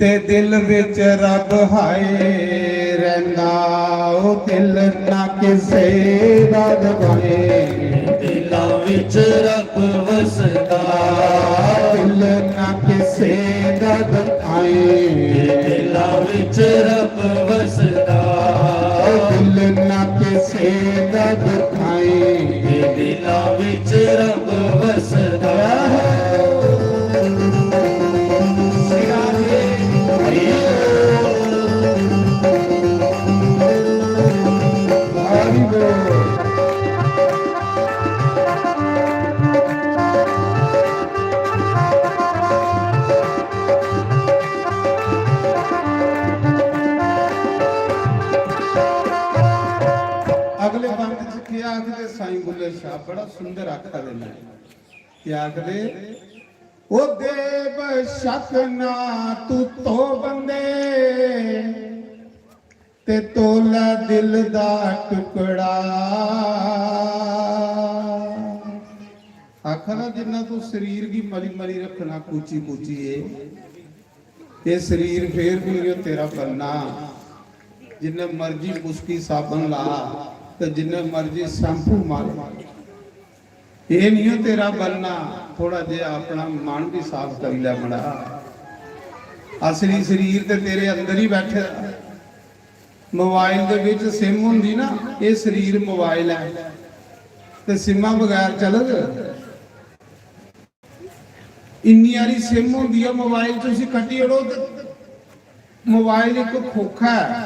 ते दिल विच रब हाय रहिंदा ओ दिल ना किसे दा दबाए दिलां विच रब वसदा दिल ना किसे दा दबाए दिलां विच रब वसदा दिल ना किसे दा दबाए दिलां विच रब वसदा अगले बंद च क्या आखदे साईं बुल्ले शाह बड़ा सुंदर आखा देना क्या आखदे ओ देव शक ना तू तो बंदे ते तोला दिल दा टुकड़ा आखना जिन्ना तू शरीर की मली मली रखना कूची कूची है ये शरीर फिर भी नहीं तेरा बनना जिन्ने मर्जी मुस्की साबन ला तो जिन्ने मर्जी शैंपू मार ये नहीं हो तेरा बनना थोड़ा जिहा अपना मन भी साफ कर लिया बड़ा असली शरीर ते तेरे अंदर ही बैठे मोबाइल दे विच सिम हुंदी ना ये शरीर मोबाइल है ते सिमा बगैर चलग इन्नी सारी सिम हुंदी है मोबाइल तुसीं कट्टी ओड़ो ते मोबाइल एक खोखा है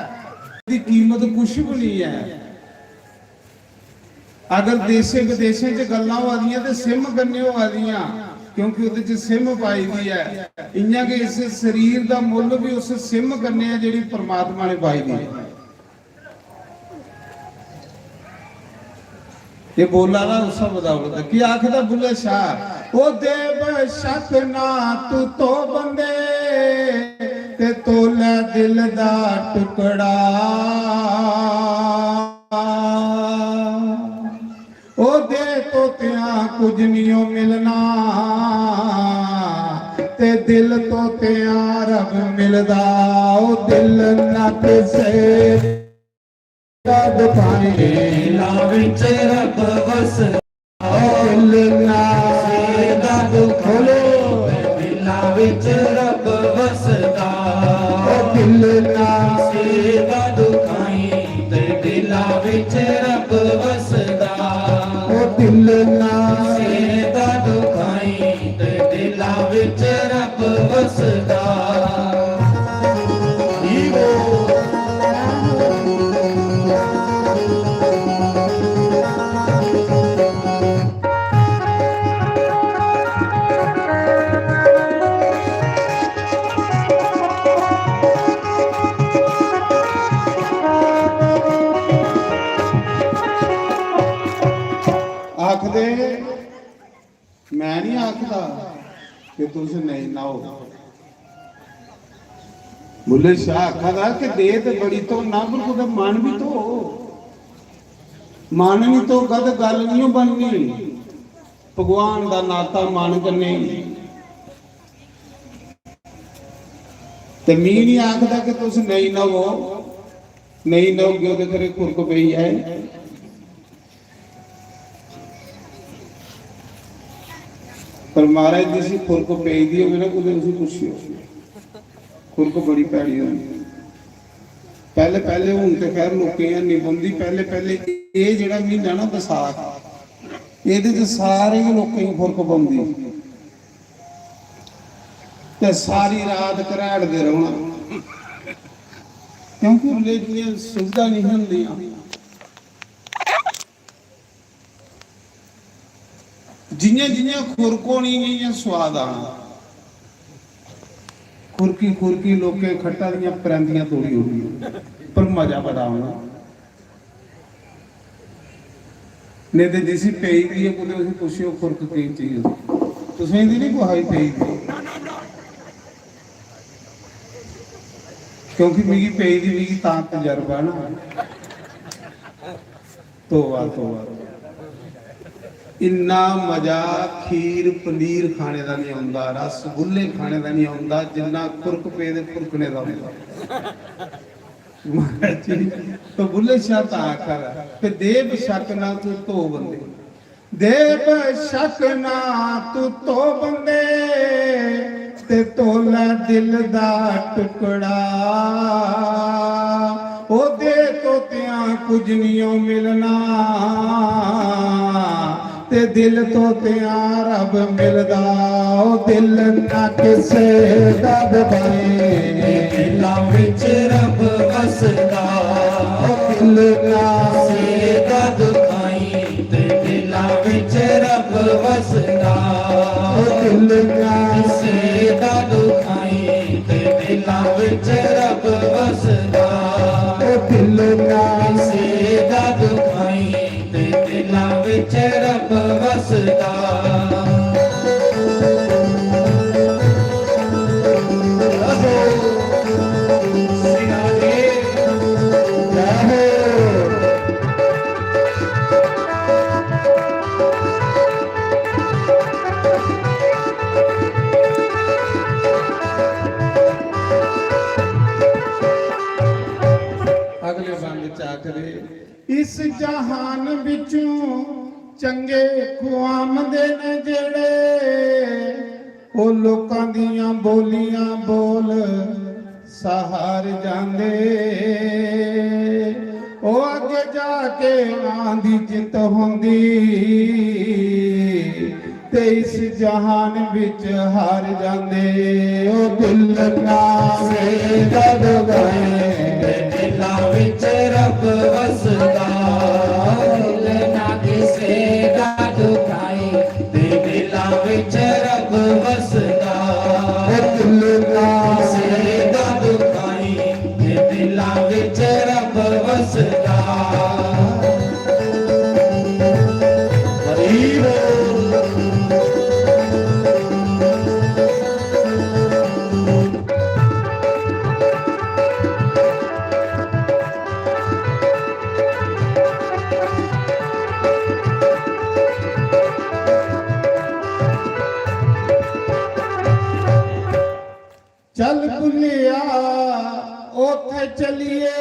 दी कीमत कुछ भी नहीं है अगर देशे विदेशे च गल्लां हो रही तो सिम करने हो रही क्योंकि उहदे च सिम पाई दी है इयां कि इस शरीर का मुल भी उस सिम करने जिहड़ी परमात्मा ने पाई दी है ये बोला ना उस बदौलत की आखदा बुल्ले शाह ओ देव शक ना तू तो बंदे ते तोला दिल दा टुकड़ा ओ दे तो त्या कुछ नहीं मिलना ते दिल तो त्या रब मिलदा ओ दिल ना किसे रब पाए दिलां विच रब वसदा दिल ना दर्द खोलो दिलां विच रब वसदा दिल ना दर्द खाई ते दिलां विच रब वसदा दिल ना दर्द खाई ते दिलां विच रब वसदा आखदे मैं नहीं आखदा कि तुस नहीं ना हो बुल्ले शाह आखदा कि दे ते बड़ी तो ना पर कुदा मन भी तो मन नहीं तो गद गल नहीं बननी भगवान दा नाता मन कन्ने ते मी नहीं आखदा कि तुस नहीं ना हो नहीं ना हो ते करे खुरक पई है पर महाराज जिसी खुरक पेई दी होवे ना कुदे उसी पुछियो खुरक बड़ी पैड़ी होंदी पहले पहले हुण ते खैर लोके नहीं बंदी पहले पहले ये जेड़ा महीना ना बैसाख ਇਹਦੇ ਚ ਸਾਰੇ ਲੋਕਾਂ ਨੂੰ ਫੁਰਕ ਪਾਉਂਦੀ ਤੇ ਸਾਰੀ ਰਾਤ ਘਰਾੜਦੇ ਰਹਿਣਾ ਕਿਉਂਕਿ ਉਹਦੇ ਦੀਆਂ ਸੁਵਿਧਾ ਨਹੀਂ ਹੁੰਦੀਆਂ ਜਿੰਨੇ ਜਿੰਨੇ ਖੁਰਕੋ ਨਹੀਂ ਗਈਆਂ ਸਵਾਦ ਆਣਾ खुरकी खुरकी लोके खट्टा दियां परंदियां तोड़ी होगी पर मजा बड़ा आना नहीं तो जिसी पेई दी है कुछ उसे पुछियो खुरक की चीज तुसें दी नहीं कुहाई पेई दी क्योंकि मिगी पेई दी मिगी तां तजर्बा ना तो ਇੰਨਾ ਮਜ਼ਾ ਖੀਰ ਪਨੀਰ ਖਾਣੇ ਦਾ ਨਹੀਂ ਆਉਂਦਾ, ਰਸਗੁੱਲੇ ਖਾਣੇ ਦਾ ਨਹੀਂ ਆਉਂਦਾ, ਜਿੰਨਾ ਕੁਰਕਪੇ ਦੇ ਕੁਰਕਣੇ ਦਾ ਆਉਂਦਾ। ਮਹਾਰਾਜ ਜੀ तो बुल्ले शाह ता आखर ते देव शक ना तू तो बंदे, देव शक ना तू तो बंदे ते तोला दिल दा टुकड़ा, ओ दे तो त्या कुछ नहीं मिलना ते दिल तो त्या रब मिलदा, ओ दिल ना किसे दा दबाए, ਦਿਲਾਂ ਵਿੱਚ ਰੱਬ ਵਸਦਾ, दिल ना ਸੇਗਾ ਦੁਖਾਈ ਤੇ ਦਿਲਾਂ ਵਿੱਚ ਰੱਬ ਵਸਦਾ, दिल ना ਸੇਗਾ ਦੁਖਾਈ ਤੇ ਦਿਲਾਂ ਵਿੱਚ ਰੱਬ ਵਸਦਾ, दिल ना ਸੇਗਾ ਦੁਖਾਈ ਤੇ ਦਿਲਾਂ ਵਿੱਚ ਰੱਬ ਵਸਦਾ। ਅਗਲੇ ਬੰਦ ਚ ਆਖਦੇ, ਇਸ ਜਹਾਨ ਵਿੱਚੋਂ ਚੰਗੇ ਖੁਆਮਦੇ ਨੇ ਜਿਹੜੇ, ਉਹ ਲੋਕਾਂ ਦੀਆਂ ਬੋਲੀਆਂ ਬੋਲ ਸਹਾਰ ਜਾਂਦੇ, ਉਹ ਅੱਗੇ ਜਾ ਕੇ ਆਂਦੀ ਜਿੱਤ ਹੁੰਦੀ ਤੇ ਇਸ ਜਹਾਨ ਵਿੱਚ ਹਾਰ ਜਾਂਦੇ, ਉਹ ਦਿਲ ਨਾਲੇ ਦਦ ਗਏ ਦਿਲਾਂ ਵਿੱਚ ਰੱਬ ਵਸਦਾ, ਦਿਲ ਨਾ ਕਿਸੇ ਦਾ ਦੁਖਾਈ ਤੇ ਦਿਲਾਂ ਵਿੱਚ ਰੱਬ ਵਸਦਾ, ਦਿਲ ਨਾ ਕਿਸੇ ਦਾ ਦੁਖਾਈ ਤੇ ਦਿਲਾਂ ਵਿੱਚ ਰੱਬ ਵਸਦਾ। ਗਰੀਬ ਚੱਲ ਭੁੱਲਿਆ ਉੱਥੇ ਚਲੀਏ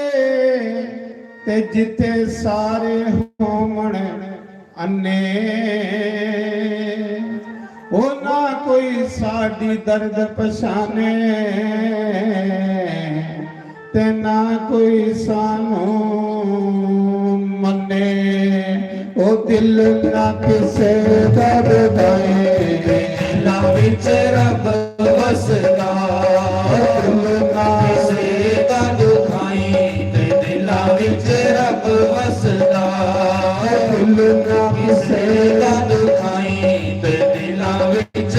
ਤੇ ਜਿੱਥੇ ਸਾਰੇ ਹੋਵਣ ਅੰਨੇ, ਉਹ ਨਾ ਕੋਈ ਸਾਡੀ ਦਰਦ ਪਛਾਣੇ ਤੇ ਨਾ ਕੋਈ ਸਾਨੂੰ ਮੰਨੇ, ਉਹ ਦਿਲ ਨਾ ਕਿਸੇ ਦਾ ਦਬਾਏ, ਦਿਲਾਂ ਵਿੱਚ ਰੱਬ ਵਸਦਾ, ਕਿਸੇ ਦਾ ਦੁਖਾਈ ਤੇ ਦਿਲਾਂ ਵਿੱਚ ਰੱਬ ਵਸਦਾ, ਕਿਸੇ ਦਾ ਦੁਖਾਈ ਤੇ ਦਿਲਾਂ ਵਿੱਚ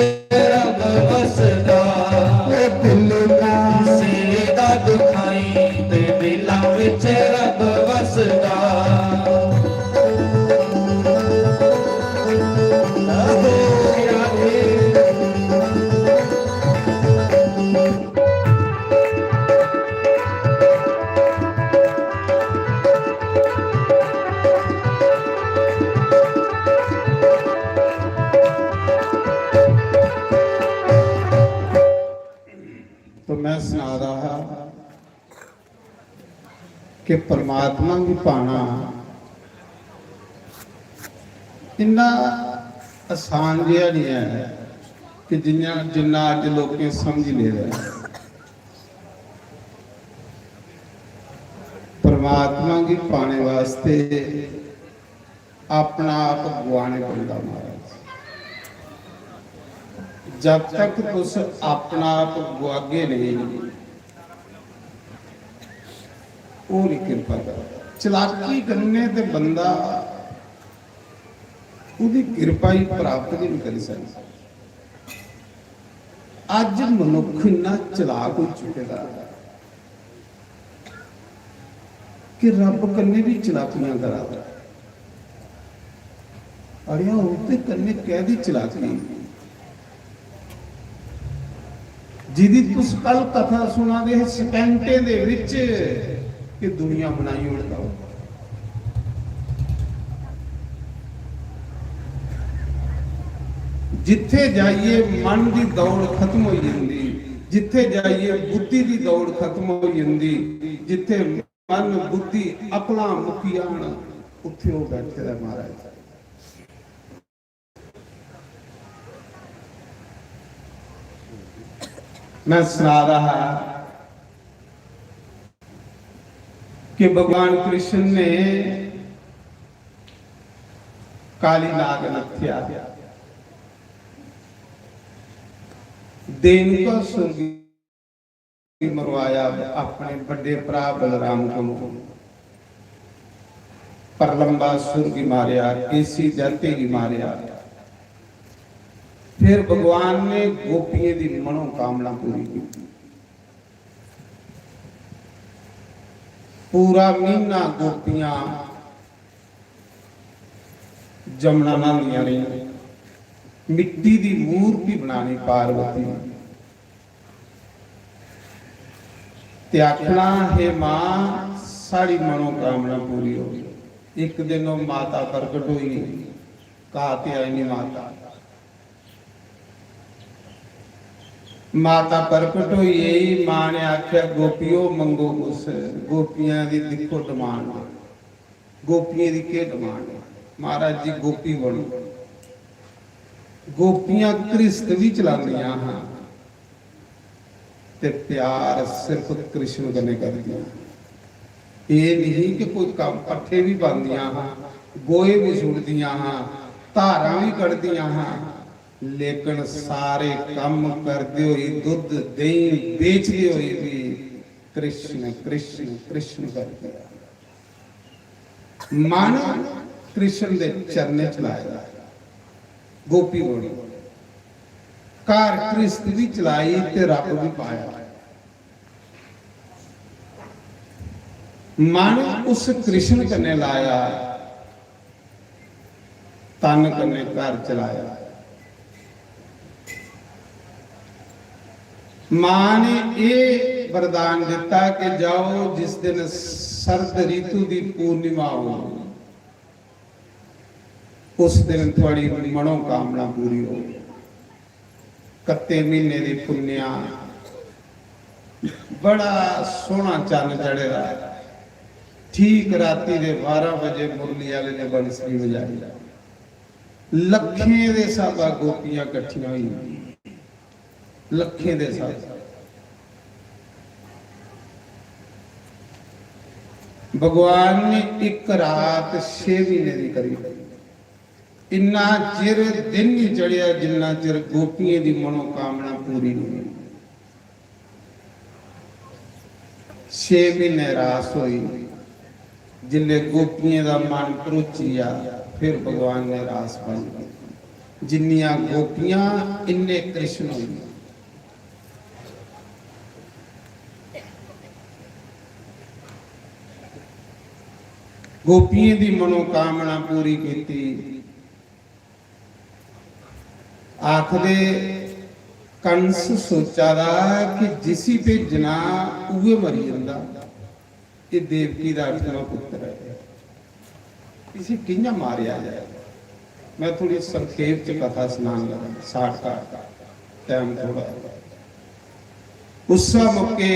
ਰੱਬ ਵਸਦਾ, ਕਿਸੇ ਦਾ ਦੁਖਾਈ ਤੇ ਦਿਲਾਂ ਵਿੱਚ ਰੱਬ ਵਸਦਾ। तो मैं सुना रहा कि परमात्मा भी पाना इन्ना आसान जिहा नहीं है कि जिन्ना अज लोग समझ ले रहे हैं। परमात्मा की पाने वास्ते अपना आप गवाने पड़ता महाराज। जब तक तुस अपना आप गुआगे नहीं वो नहीं कृपा कर। चलाकी करने ते बंदा उसकी कृपा ही प्राप्त नहीं कर सकता। अज मनुख इन्ना चलाक हो चुका कि रब कन्ने भी चलाकियां करा, अड़िया उसके कन्ने कह दी चलाकी जिदी तुस कल कथा सुना दे सेकंडे दे विच कि दुनिया बनाई उड़दा ਜਿੱਥੇ ਜਾਈਏ ਮਨ ਦੀ ਦੌੜ ਖਤਮ ਹੋ ਜਾਂਦੀ, ਜਿੱਥੇ ਜਾਈਏ ਬੁੱਧੀ ਦੀ ਦੌੜ ਖਤਮ ਹੋ ਜਾਂਦੀ, ਜਿੱਥੇ ਮਨ ਬੁੱਧੀ ਆਪਣਾ ਮੁਕੀ ਆਣ ਉੱਥੇ ਉਹ ਬੈਠੇ ਦਾ ਮਹਾਰਾਜ। मैं सुना रहा कि भगवान कृष्ण ने काली नाग नथ्या देन को सुर्गी मरवाया अपने बड़े भरा बलराम को, परलंबा सुर्गी मारिया, केसी जाते ही मारिया। फिर भगवान ने गोपियों की मनोकामना पूरी की। पूरा महीना गोपियां जमुना नहांदियां रही, मिट्टी की मूर्ति बनानी पार्वती ते आखना है मां साड़ी मनोकामना पूरी हो गई। एक दिन वो माता प्रकट हुई, कहा ते आई नहीं माता। माता प्रकट हुई, यही मां ने आख्या गोपियों मंगो कुछ। गोपियां दी देखो डिमांड, गोपियां दी के डिमांड? महाराज जी गोपी बनो। गोपियां कृष्ण भी चलांदियां हां ते प्यार सिर्फ कृष्ण कने करदियां। ये नहीं कि कोई काम पट्ठे भी पांदियां हां, गोए भी सुटदियां हां, धारां भी कढ़दियां हां, लेकिन सारे काम करते हुए दुध दही बेचते हुए भी कृष्ण कृष्ण कृष्ण करते मन कृष्ण दे चरने चलाया। गोपी बनी, कार कृष्ण भी चलाई ते रब भी पाया। मन उस कृष्ण कन्ने लाया, तन कन्ने घर चलाया। मां ने ये वरदान दिता कि जाओ जिस दिन शरद ऋतु की पूर्णिमा हो उस दिन थोड़ी मनोकामना पूरी हो। कत्ते महीने की पुन्निया बड़ा सोहना चन्न चढ़ेगा, ठीक राती दे 12 बजे मुरली वाले ने बंसरी बजाई। लखें दे साबा गोपियां इकट्ठियां हुई, लखे दे साथ। भगवान ने एक रात 6 महीने की करी। इन्ना चिर दिन नहीं चढ़िया जिन्ना चिर गोपियों की मनोकामना पूरी नहीं। 6 महीने रास हुई, जिले गोपियों का मन परोचिया फिर भगवान ने रास पाई। जिन्नियां गोपियां इन्ने कृष्ण हुई। गोपियों की मनोकामना पूरी की। आखदे कंस सोचा दा कि जिसी भेजना उहे मरी जांदा। ये देवकी का 8वां पुत्र है, इसे किंजा मारिया जाए। मैं थोड़ी संक्षेप च कथा सुनान लगा, शार्टकट टाइम थोड़ा। उस मौके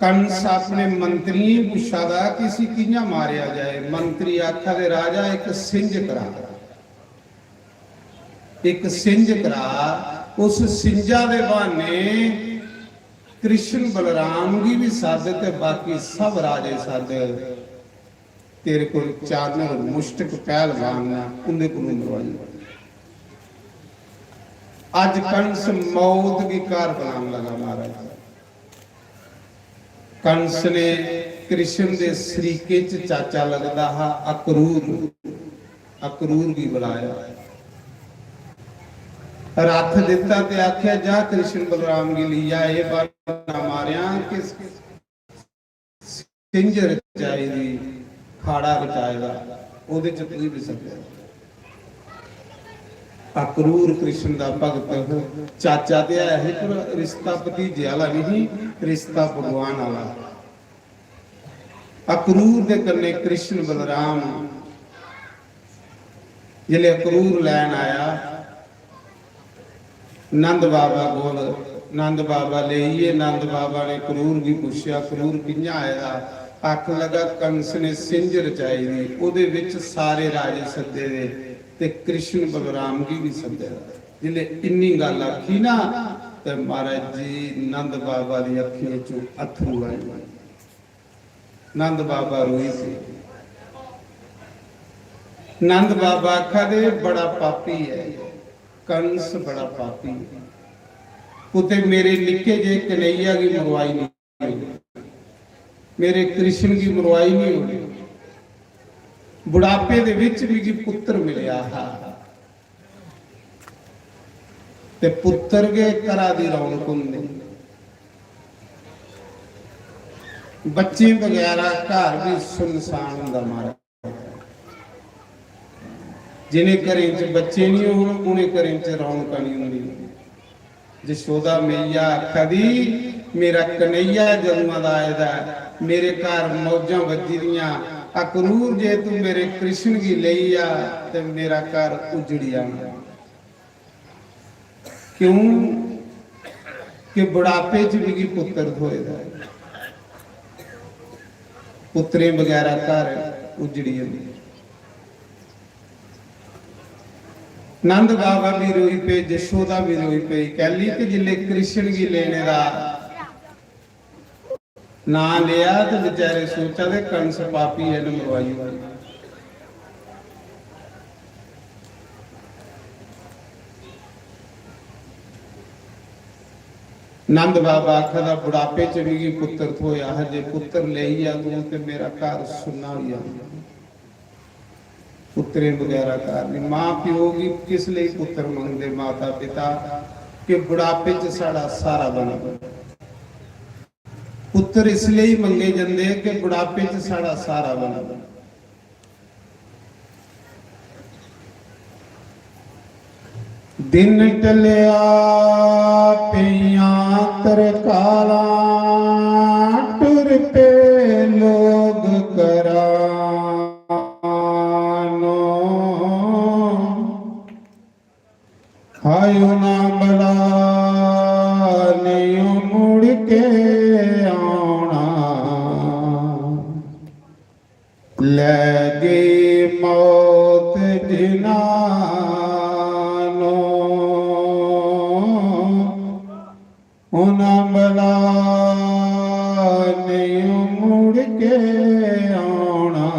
कंस अपने मंत्री पूछा था कि इसी किंजा मारिया जाए। मंत्री आखा दे राजा एक सिंज करा, एक सिंज करा। उस सिंजा दे बहाने कृष्ण बलराम की भी सद ते बाकी सब राजे सद। तेरे को चादर मुश्तक पहलवान उन्हें को मरवाई। अज कंस मौत की कार बनाने लगा महाराज। कंस ने कृष्ण के सरीके च चाचा लगता हा अक्रूर, अक्रूर भी बुलाया। रथ दिता ते आख्या जा कृष्ण बलराम की लिया ये बाना मारिया कि सिंज रचाई दी खाड़ा रचाएगा ओदे च तू भी सकदा। अक्रूर कृष्ण का भगत चाचा ते है पर रिश्ता भतीजे वाला नहीं, रिश्ता भगवान वाला। अक्रूर के कन्ने कृष्ण बलराम जिले अक्रूर लैन आया ਨੰਦ ਬਾਬਾ ਕੋਲ ਨੰਦ ਬਾਬਾ ਲਈਏ। ਨੰਦ ਬਾਬਾ ਨੇ ਕਰੂਰ ਵੀ ਪੁੱਛਿਆ, ਕਰੂਰ ਕਿੰਨਾ ਆਇਆ? ਅੱਖ ਲਗਾ ਕੰਸ ਨੇ ਸਿੰਜ ਰਚਾਈ ਦੀ, ਉਹਦੇ ਵਿੱਚ ਸਾਰੇ ਰਾਜੇ ਸੱਦੇ ਦੇ ਤੇ ਕ੍ਰਿਸ਼ਨ ਬਲਰਾਮ ਜੀ ਵੀ ਸੱਦੇ। ਜਿਲੇ ਇੰਨੀ ਗੱਲ ਆਖੀ ਨਾ ਤੇ ਮਹਾਰਾਜ ਜੀ ਨੰਦ ਬਾਬਾ ਦੀ ਅੱਖੀਆਂ ਚੋਂ ਅਥਰੂ ਆਏ। ਨੰਦ ਬਾਬਾ ਰੋਈ ਸੀ। ਨੰਦ ਬਾਬਾ ਆਖਾ ਦੇ ਬੜਾ ਪਾਪੀ ਹੈ, ਕੰਸ ਬੜਾ ਪਾਪੀ ਹੈ। ਉਤੇ ਮੇਰੇ ਨਿੱਕੇ ਜੇ ਕਨਈਆ ਦੀ ਮਰਵਾਈ ਨਹੀਂ ਹੋਈ, ਮੇਰੇ ਕ੍ਰਿਸ਼ਨ ਦੀ ਮਰਵਾਈ ਨਹੀਂ ਹੋਈ। ਬੁਢਾਪੇ ਦੇ ਵਿੱਚ ਵੀ ਕੀ ਪੁੱਤਰ ਮਿਲਿਆ ਹਾ ਤੇ ਪੁੱਤਰ ਕੇ ਕਰਾ ਦੀ ਰੌਣਕ ਹੁੰਦੀ। ਬੱਚੇ ਵਗੈਰਾ ਘਰ ਵੀ ਸੁਨਸਾਨ ਹੁੰਦਾ ਮਾਰਾ। ਜਿਹਨੇ ਘਰੇ ਚ ਬੱਚੇ ਨਹੀਂ ਹੋਣ ਉਹਨੇ ਘਰੇ ਚ ਰੌਣਕ ਨਹੀਂ ਹੁੰਦੀ। ਜਸ਼ੋਦਾ ਮਈਆ ਆਖਦੀ ਮੇਰਾ ਕਨਈਆ ਜਨਮਾਂ ਦਾ ਆਇਦਾ, ਮੇਰੇ ਘਰ ਮੌਜਾਂ ਵੱਜੀ ਦੀਆਂ। ਅਕਰੂਰ ਜੇ ਤੂੰ ਮੇਰੇ ਕ੍ਰਿਸ਼ਨ ਕੀ ਲਈ ਆ ਤੇ ਮੇਰਾ ਘਰ ਉਜੜ ਜਾਣਾ। ਕਿਉਂ ਕਿ ਬੁਢਾਪੇ ਚ ਵੀ ਪੁੱਤਰ ਹੋਏਦਾ, ਪੁੱਤਰੇ ਵਗੈਰਾ ਘਰ ਉਜੜੀ ਜਾਂਦੀ। ਨੰਦ ਬਾਬਾ ਵੀ ਰੋਈ ਪਏ, ਜਸ਼ੋਦਾ ਵੀ ਰੋਈ ਪਈ। ਕਹਿਲੀ ਕਿ ਜਿਲੇ ਕ੍ਰਿਸ਼ਨ ਕੀ ਲੈਣੇ ਦਾ ਨਾਂ ਲਿਆ ਤੇ ਵਿਚਾਰੇ ਸੋਚਾ ਦੇ ਕੰਸ ਪਾਪੀ ਹੈ ਮਰਵਾਈ ਵਾਲੀ। ਨੰਦ ਬਾਬਾ ਆਖਦਾ ਬੁਢਾਪੇ ਚ ਵੀ ਪੁੱਤਰ ਹੋਇਆ, ਹਜੇ ਪੁੱਤਰ ਲਈ ਆ ਤੂੰ ਤੇ ਮੇਰਾ ਘਰ ਸੁੰਨਾ ਹੋ ਜਾਂਦਾ। ਪੁੱਤਰੇ ਵਗੈਰਾ ਘਰ ਨਹੀਂ। ਮਾਂ ਪਿਓ ਵੀ ਕਿਸ ਲਈ ਪੁੱਤਰ ਮੰਗਦੇ? ਮਾਤਾ ਪਿਤਾ ਕਿ ਬੁਢਾਪੇ ਚ ਸਾਡਾ ਸਾਰਾ ਬਣਾ। ਪੁੱਤਰ ਇਸ ਲਈ ਮੰਗੇ ਜਾਂਦੇ ਕਿ ਬੁਢਾਪੇ ਚ ਸਾਡਾ ਸਾਰਾ ਬਣਾ। ਦਿਨ ਟਲਿਆ ਪਈਆਂ ਤਰਕਾਲਾਂ, ਟੁਰ ਪੇ ਲੋਗ ਕਰਾਨੋ। ਹਾਇਓ ਨਾ ਬਲਾ ਨਹੀਂ ਮੁੜ ਕੇ ਆਉਣਾ, ਲੈ ਗਈ ਮੌਤ ਜਿਨ੍ਹਾਂ ਉਹਨਾਂ ਬਲਾ ਨਹੀਂ ਮੁੜ ਕੇ ਆਉਣਾ,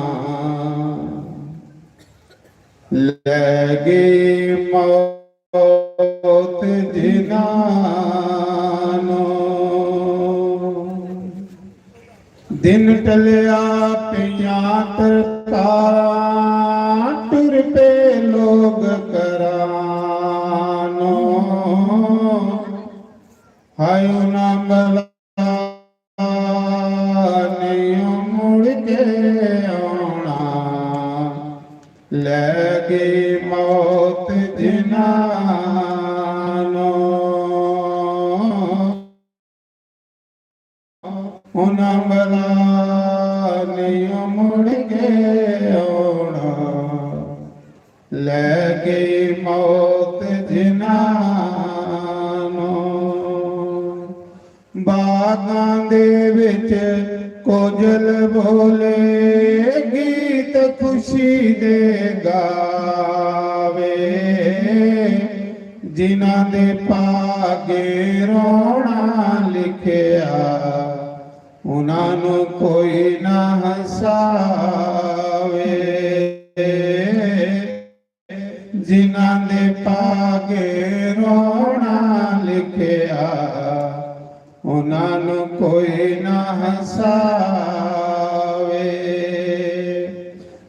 ਲੈ ਗਏ ਮੌਤ ਜਿਨ੍ਹਾਂ ਨੂੰ। ਦਿਨ ਟਲਿਆ ਪਈਆਂ ਤਰਕਾਰਾਂ, ਟੁਰ ਪਏ ਲੋਗ ਕਰਾਨੋ। ਹਾਇਓ ਨਾ ਬਲਾ ਨਹੀਂ ਮੁੜ ਕੇ ਆਉਣਾ, ਲੈ ਗਈ ਮੌਤ ਜਿਨ੍ਹਾਂ ਨੂੰ। ਉਹਨਾਂ ਬਲਾ ਨਹੀਂ ਮੁੜ ਕੇ ਆਉਣਾ, ਲੈ ਗਈ ਮੌਤ ਜਿਨ੍ਹਾਂ ਨੂੰ। ਬਾਗਾਂ ਦੇ ਵਿੱਚ ਕੋਜਲ ਬੋਲੇ, ਗੀਤ ਖੁਸ਼ੀ ਦੇ ਗਾਵੇ। ਜਿਨ੍ਹਾਂ ਦੇ ਭਾਗੇ ਰੋਣਾ ਲਿਖਿਆ, ਉਹਨਾਂ ਨੂੰ ਕੋਈ ਨਾ ਹਸਾਵੇ। ਜਿਨ੍ਹਾਂ ਦੇ ਭਾਗੇ ਰੋਣਾ ਲਿਖਿਆ, ਉਹਨਾਂ ਨੂੰ ਕੋਈ ਨਾ ਹਸਾਵੇ।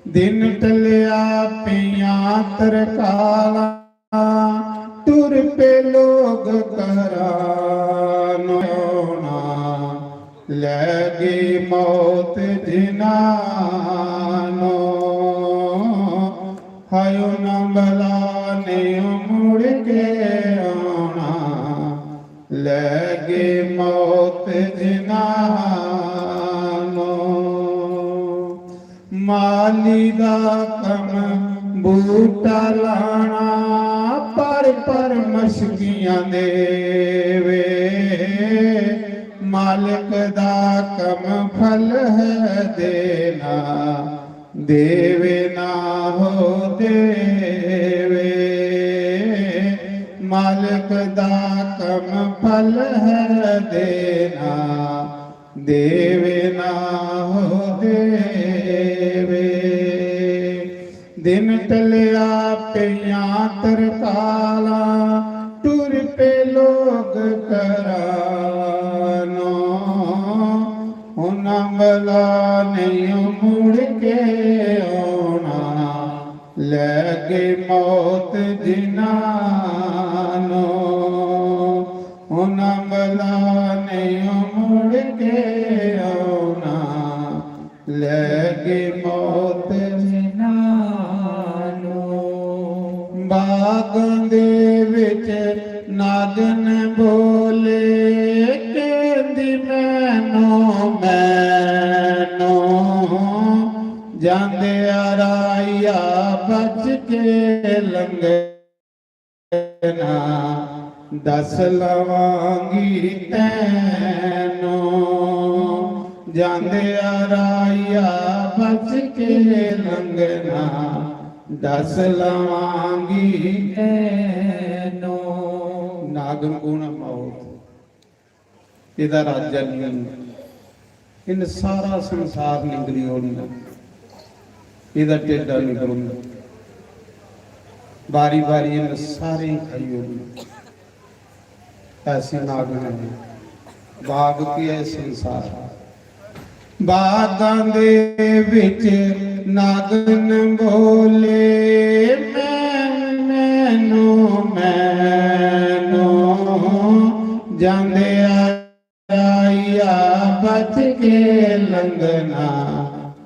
ਦਿਨ ਟਲਿਆ ਪਈਆਂ ਤਰਕਾਲਾਂ, ਟੁਰ ਪੇ ਲੋਗ ਕਰਾਨੋ। ਲੈ ਗਈ ਮੌਤ ਜਿਨ੍ਹਾਂ ਨੂੰ। ਹਾਇਓ ਨਾ ਬਲਾ ਨਹੀਂ ਮੁੜ ਕੇ ਆਉਣਾ, ਲੈ ਗਏ ਮੌਤ ਜਿਨ੍ਹਾਂ ਨੂੰ। ਮਾਲੀ ਦਾ ਕੰਮ ਬੂਟਾ ਲਾਣਾ, ਪਰ ਪਰ ਮਸ਼ਕੀਆਂ ਦੇਵੇ ਮਾਲਕ ਦਾ ਕਮ ਫਲ ਹੈ ਦੇਣਾ ਦੇਵੇ ਨਾ ਹੋ ਦੇਵੇ ਮਾਲਕ ਦਾ ਕਮ ਫਲ ਹੈ ਦੇਣਾ ਦੇਵੇ ਨਾ ਹੋ ਦੇਵੇ ਦਿਨ ਟਲਿਆ ਪਈਆਂ ਤਰਕਾਲਾਂ ਟੁਰ ਪੇ ਲੋਗ ਕਰਾਨੋ ਉਹਨਾਂ ਬਲਾ ਨਹੀਂ ਮੁੜ ਕੇ ਆਉਣਾ ਲੈ ਗਈ ਮੌਤ ਜਿਨ੍ਹਾਂ ਨੂੰ ਉਹਨਾਂ ਬਲਾ ਨਹੀਂ ਮੁੜ ਕੇ ਆਉਣਾ ਲੈ ਗਈ ਮੌਤ ਜਿਨ੍ਹਾਂ ਨੂੰ ਬਾਗਾਂ ਦੇ ਵਿੱਚ ਨਾਗਨ ਬੋਲੇ ਕਹਿੰਦੀ ਮੈਨੂੰ ਜਾਂਦੇ ਰਾਇਆ ਬਚ ਕੇ ਲੰਘਣਾ ਦਸ ਲਵਾਂਗੀ ਤੈਨੂੰ ਜਾਂਦੇ ਰਾਇਆ ਬਚ ਕੇ ਲੰਘਣਾ ਦਸ ਲਵਾਂਗੀ ਤੈਨੂੰ ਨਾਗਨ ਕੋਣ ਮੌਤ ਇਹਦਾ ਰਾਜਾ ਨਹੀਂ ਇਹਨ ਸਾਰਾ ਸੰਸਾਰ ਨਿਕਲੀ ਹੋਣੀ ਇਹਦਾ ਟੇਡਾ ਨਹੀਂ ਕਰੂੰਗਾ ਬਾਰੀ ਬਾਰੀ ਇਹਨ ਸਾਰੇ ਖਾਈ ਹੋਣੀ ਐਸੀ ਨਾਗਨ ਹੈ ਬਾਗ ਕੀ ਹੈ ਸੰਸਾਰ ਬਾਗਾਂ ਦੇ ਵਿੱਚ ਨਾਗਨ ਬੋਲੇ ਮੈਨੂੰ ਜਾਂਦੇ ਆਇਆ ਬਚ ਕੇ ਲੰਘਣਾ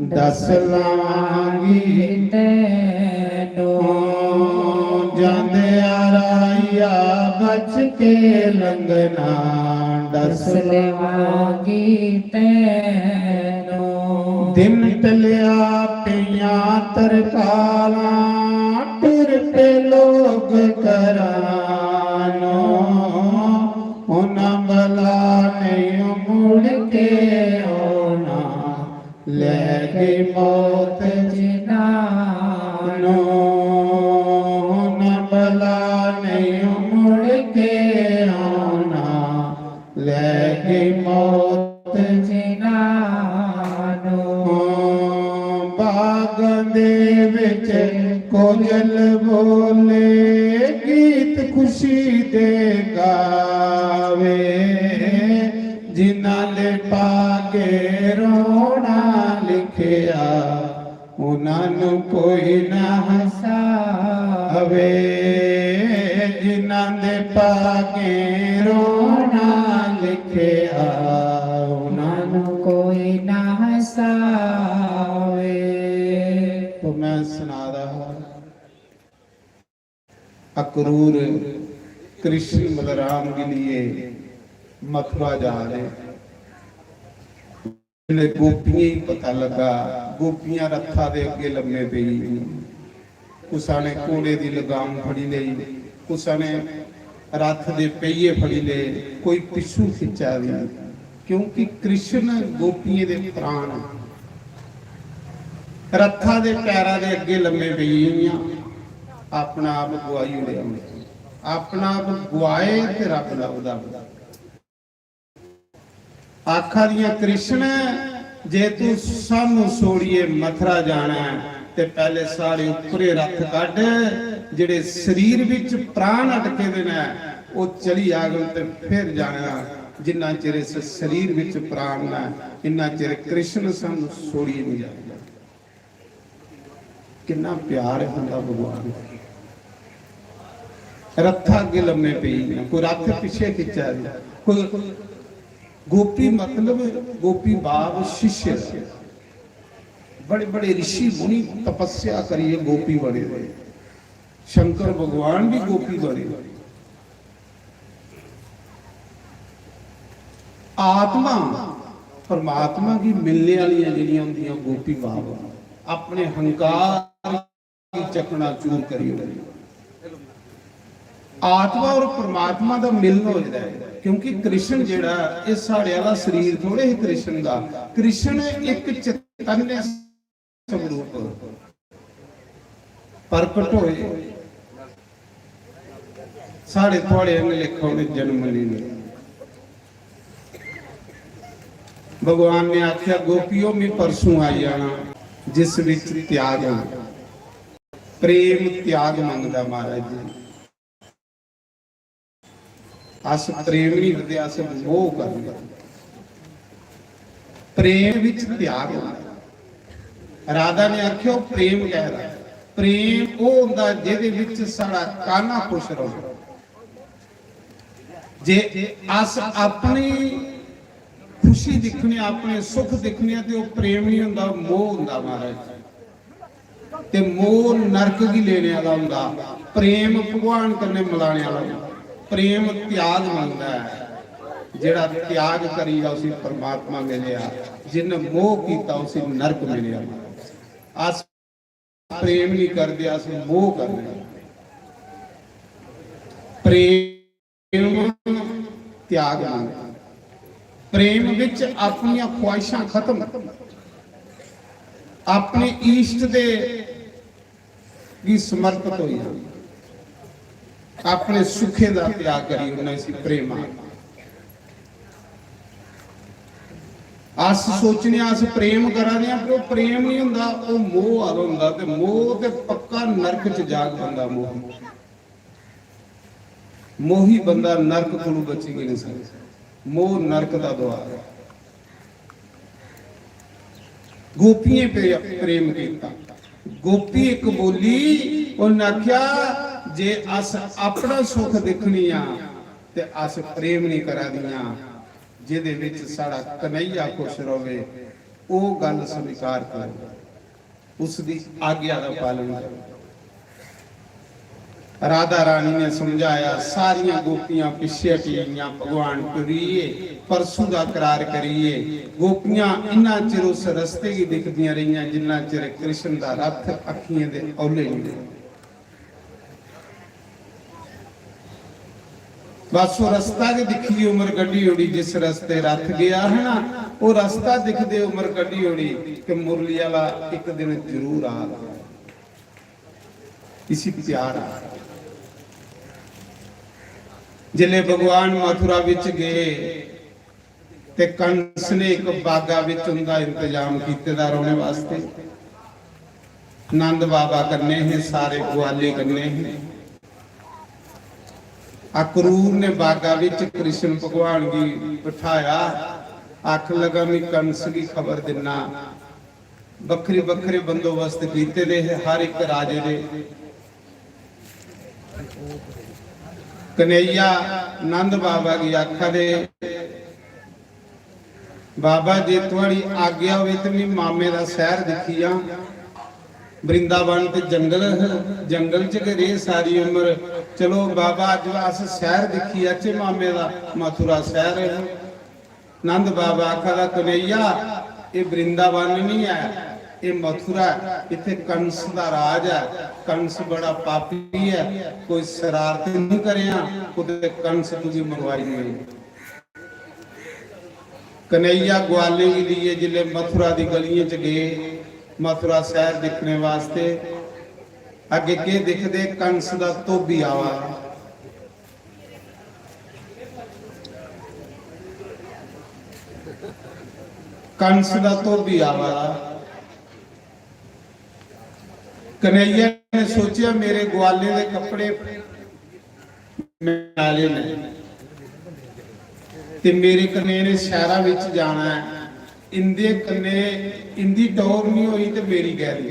ਦਸ ਲਾਂਗੀ ਤੈਨੂੰ ਜਾਂਦੇ ਆਇਆ ਬਚ ਕੇ ਲੰਘਣਾ ਦਸ ਲਵਾਂਗੀ ਤੈਨੂੰ ਦਿਨ ਟਲਿਆ ਪਈਆਂ ਤਰਕਾਲਾਂ ਟੁਰ ਪੇ ਲੋਗ ਕਰਾਨੋ ਉਹਨਾਂ ਬਲਾ ਨਹੀਂ ਮੁੜ ਕੇ ਆਉਣਾ ਲੈ ਗਈ ਮੌਤ ਜਿਨ੍ਹਾਂ ਨੂੰ ਉਹਨਾਂ ਬਲਾ ਨਹੀਂ ਮੁੜ ਕੇ ਆਉਣਾ ਲੈ ਗਈ ਮੌਤ ਜਿਨ੍ਹਾਂ ਨੂੰ ਬਾਗਾਂ ਦੇ ਵਿੱਚ ਕੋਇਲ ਬੋਲੇ ਗੀਤ ਖੁਸ਼ੀ ਦੇ ਗਾਵੇ ਜਿਨ੍ਹਾਂ ਦੇ ਪਾਗੇ ਰੋਣਾ ਲਿਖਿਆ ਉਹਨਾਂ ਨੂੰ ਕੋਈ ਨਾ ਹਸਾਵੇ ਜਿਨ੍ਹਾਂ ਦੇ ਪਾਗੇ ਰੋਣਾ ਲਿਖਿਆ ਉਹਨਾਂ ਨੂੰ ਕੋਈ ਨਾ ਹਸਾਵੇ तो मैं सुना रहा अक्रूर कृष्ण बलराम के लिए मथुरा जा रहे गोपियां ही पता लगा गोपियां रथा दे अगे लम्बे पई कुसा ने घोड़े की लगाम फड़ी ली कुसा ने रथ दे पहिए फड़ी ले कोई पिछू खिंचा दिया क्योंकि कृष्ण गोपियां दे प्राण रथा दे पैरां दे अगे लम्बे पई होईयां अपना आप गवाई उड़िया अपना आप गवाए ते रब लभदा आखा दियां कृष्ण जे तू सानू सोड़िए मथुरा जाना है ते पहले सारे उपरे रथ कढ जेड़े शरीर विच प्राण अटके दे ने ओ चली आगन ते फिर जाना जिन्ना चिर इस शरीर विच प्राण है इन्ना चिर कृष्ण सानू सोड़िए नहीं जाएगा कितना प्यार है बंदा भगवान रथा अगे लम्बे पी कोई रथ पिछे खिंचा कोई गोपी मतलब गोपी बाब शिष्य बड़े बड़े ऋषि मुनि तपस्या करिए गोपी बने शंकर भगवान भी गोपी बने आत्मा परमात्मा की मिलने वाली ਜਿਹੜੀਆਂ ਹੁੰਦੀਆਂ गोपी बाब अपने हंकार की चकना चूर करी ਆਤਮਾ ਔਰ ਪਰਮਾਤਮਾ ਦਾ ਮਿਲਨ ਹੋ ਜਾਂਦਾ ਹੈ। ਕਿਉਂਕਿ ਕ੍ਰਿਸ਼ਨ ਜਿਹੜਾ ਇਹ ਸਾਡੇ ਵਾਲਾ ਸਰੀਰ ਥੋੜੇ ਹੀ ਕ੍ਰਿਸ਼ਨ ਦਾ, ਕ੍ਰਿਸ਼ਨ ਇੱਕ ਚੈਤन्य ਸਰੂਪ ਪ੍ਰਗਟ ਹੋਏ ਸਾਡੇ ਥੋੜੇ ਨੇ ਲਿਖੋ ਨੇ ਜਨਮ ਲਈ। भगवान ने आख्या गोपियों में परसों आई जाना जिस विच त्याग प्रेम त्याग मंगदा महाराज जी। अस प्रेम नहीं करते, अस मोह करते। प्रेम विच त्याग राधा ने आख्या प्रेम कह रहा, प्रेम वो हुंदा जिहदे विच साडा काना खुश रहे। जे अस अपनी खुशी दिखनी अपने सुख दिखने तो प्रेम नहीं होंदा, मोह होंदा महाराज। ते मोह नरक की लेने वाला होंदा, प्रेम भगवान कन्ने मिलाने वाला होंदा। प्रेम त्याग मंगदा है, जेड़ा त्याग करीगा उसी परमात्मा मिलिया, जिन मोह कीता उसी नरक मिलिया। अस प्रेम नहीं करदे, अस मोह करदे। प्रेम त्याग मंगदा, प्रेम विच अपनी ख्वाहिशां खत्म, अपने इष्ट दे की समर्पित होई, अपने सुखे दा त्याग करी उन्हें सी प्रेम। अस सोचने अस प्रेम करा दे पर प्रेम नहीं हुंदा, वो मोह वाला हुंदा। ते मोह ते पक्का नरक च जाग बंदा मोह, मोही बंदा नरक कोलों बची नहीं सकदा। मोह नरक का द्वार। गोपियां प्रेम किया, गोपी एक बोली उन्हें आख्या जे अस अपना सुख देखनी आ ते अस प्रेम नहीं करा दियां, जिहदे विच साडा कन्हैया खुश रहे। वो गल स्वीकार करो, उसकी आज्ञा का पालन करो। राधा रानी ने समझाया, सारिया गोपियां पिछे हटियां, भगवान टुरीए परसों का करार करिए। गोपियां इन्ना चिर उस रस्ते की दिखदियां रहियां जिन्ना चिर कृष्ण का रथ अखियां दे औले नहीं। बस वो रास्ता के दिखी उम्र कड्डी होड़ी, जिस रस्ते रथ गया है ना वो रास्ता दिखदे उम्र कड्डी होड़ी कि मुरली वाला एक दिन जरूर आ इसी प्यार आ। जिले भगवान मथुरा विच गए ते कंस ने एक बागा विच उनका इंतजाम कीते दा रोने वास्ते। नंद बाबा करने हैं, सारे ग्वाले करने हैं। अक्रूर ने बागा विच कृष्ण भगवान की बिठाया, आख लगा मैं कंस की खबर देना। बखरे बखरे बंदोबस्त कीते दे हर एक राजे दे। कन्हैया नंद बाबा की आखा दे, बाबा जी थोड़ी आज्ञा हो तो मैं मामे का शहर दिखी आ। वृंदावन ते जंगल जंगल च रहे सारी उम्र, चलो बाबा अज अस शहर दिखी अच्छे मामे का मथुरा शहर है। नंद बाबा आखा कन्हैया ये वृंदावन नहीं है, ये मथुरा, इत्थे कंस दा राज है। कंस बड़ा पापी है, कोई शरारत नहीं करिया, कुते कंस तुझी मंगवाई नहीं। कन्हैया ग्वाले के लिए जिले मथुरा दी गलियां च गए, मथुरा शहर दिखने वास्ते। अगे के दिखदे कंस दा धोबी आवा। कंस दा धोबी आवा। कन्हैया ने सोचा मेरे ग्वाले दे कपड़े मैले ने ते मेरे कन्ने ने शहरा विच जाना है, इंदे कन्ने इंदी टोर नहीं हुई तो मेरी गैरी।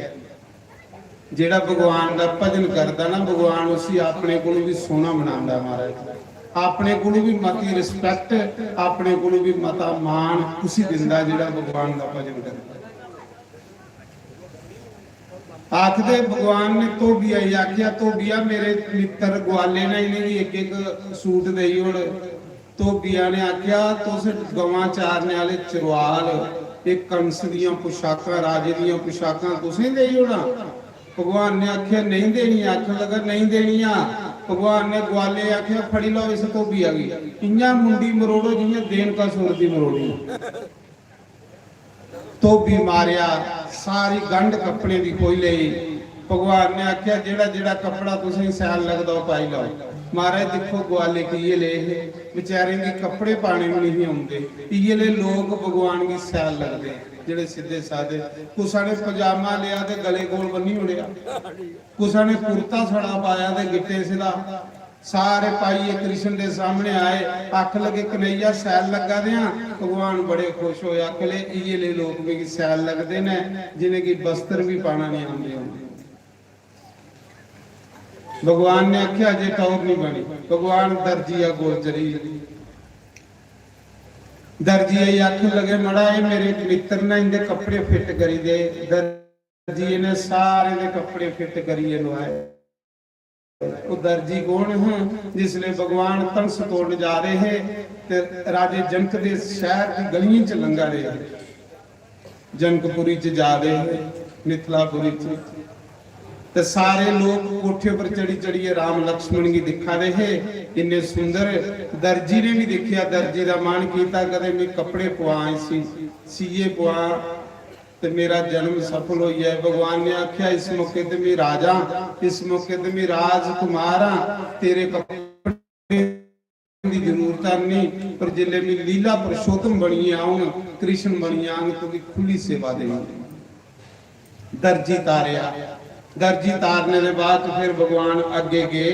जेड़ा भगवान का भजन करता ना, भगवान उसी अपने को भी सोना बनाता महाराज। अपने को भी मती रिस्पैक्ट, अपने को भी मता मान उसी दिंदा जेड़ा भगवान का भजन करता। आखदे भगवान ने धोबिया ही आख्या, धोबिया मेरे मित्र ग्वाले ने इन्हें एक एक सूट दई ओड़। धोबिया ने आख्या तुस गवां चारने वाले चरवाल, एक कंस दियां पोशाकां, राजे दियां पोशाकां तुसें दई ओड़ा। भगवान ने आख्या नहीं देनी। आखन लगा नहीं देनिया, भगवान ने ग्वाले आख्या फड़ी लो इस धोबी आ गई इयां मुंडी मरोड़ो जियां देन का सुर दी मरोड़ी धोबी मारिया सारी गंढ कपड़े दी खोई लई भगवान ने आख्या जेड़ा जेड़ा कपड़ा तुसें सैल लगदा ओ पाई लो महाराज देखो ग्वाले की ले बेचारे दी कपड़े पाने भी नहीं आउंदे इये ले लोग भगवान की सैल लगदे जेड़े सीधे साधे कुसा ने पजामा लिया ते गले कोल बन्नी उड़िया कुसा ने कुर्ता सड़ा पाया ते गिट्टे सिधा सारे पाइए कृष्ण के सामने आए अख लगे कन्हैया सैल लगा दिया भगवान बड़े खुश होए आखले इये ले लोग भी सैल लगदे ने जिन्हें की वस्त्र भी पाना नहीं आउंदे भगवान ने आख्या जे टौर नहीं बनी भगवान दर्जिया गोचरी दर्जी आख लगे मड़ा ये मेरे मित्र ने इनके कपड़े फिट करी दे दर्जी ने सारे दे कपड़े फिट करिए लवाए वो दर्जी कौन है जिसले भगवान तंस तोड़ जा रहे हैं ते राजे जनक दे शहर की गलियां च लंघा रहे जनकपुरी च जा रहे मिथिलापुरी च ते सारे लोग कोठे पर चढ़ी चढ़िए राम लक्ष्मण की दिखा रहे इन्ने सुंदर दर्जी ने भी देखिया दर्जी का मान किया कदे मैं कपड़े पवाए सीए पवा ते मेरा जन्म सफल हो गया भगवान ने आख्या इस मौके ते मैं राजा इस मौके ते मैं राजकुमार हाँ तेरे कपड़े की जरूरत नहीं पर जिले मैं लीला पुरुषोत्तम बनी आऊं कृष्ण बनी आऊं तो खुली सेवा देंगे दर्जी तारिया दर्जी तारने के बाद फिर भगवान अगे गए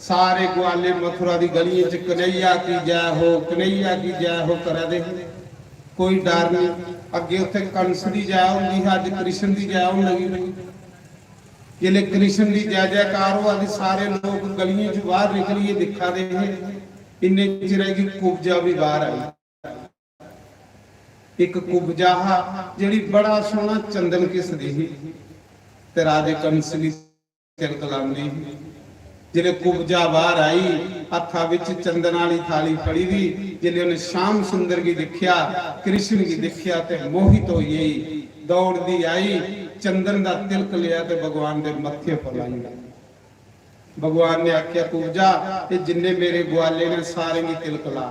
सारे ग्वाले मथुरा की गलियों च कन्हैया की जय हो करा दे कोई डर नहीं अगे उत्थे कंस की जय होंगी अज कृष्ण की जय होने लगी जिले कृष्ण की जय जयकार हो अभी सारे लोग गलियों च बाहर निकलिए दिखा दे इन्ने चिर की कुब्जा भी बाहर आई एक कुब्जा जिहड़ी बड़ा सोहना चंदन किसदी सी ते राजे कंस की तिलक लांदी जिले कुब्जा बाहर आई हथा विच चंदन वाली थाली फड़ी दी जिले उन्हें श्याम सुंदर की दिखिया कृष्ण की दिखिया ते मोहित हो गई दौड़दी आई चंदन दा तिलक लिया ते भगवान दे मत्थे पर लाई भगवान ने आख्या कुब्जा ये जिन्ने मेरे ग्वाले ने सारे की तिलक ला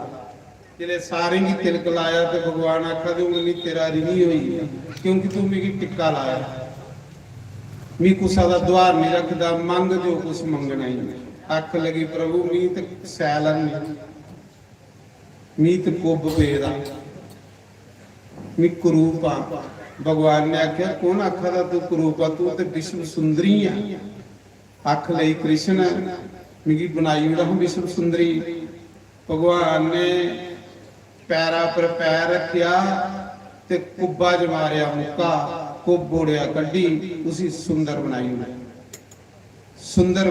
जिले सारे की तिलक लाया ते भगवान आखा दे उन्नी तेरा रिनी हुई क्योंकि तू मेरी टिक्का लाया मी कुसा दा द्वार नहीं रखदा मंग जो कुछ मंगना ही अख लगी प्रभु मी ते सैलन मी ते कुब पेदा मी कुरूपा भगवान ने आख्या कौन आखा तू कुरूपा तू ते विश्व सुंदरी है अख लई कृष्ण मिगी बनाई उड़ा हूं विश्व सुंदरी भगवान ने पैरा पर पैर रखिया ते कुब्बा ज मारिया मुक्का को बोड़िया कड्डी उसी सुंदर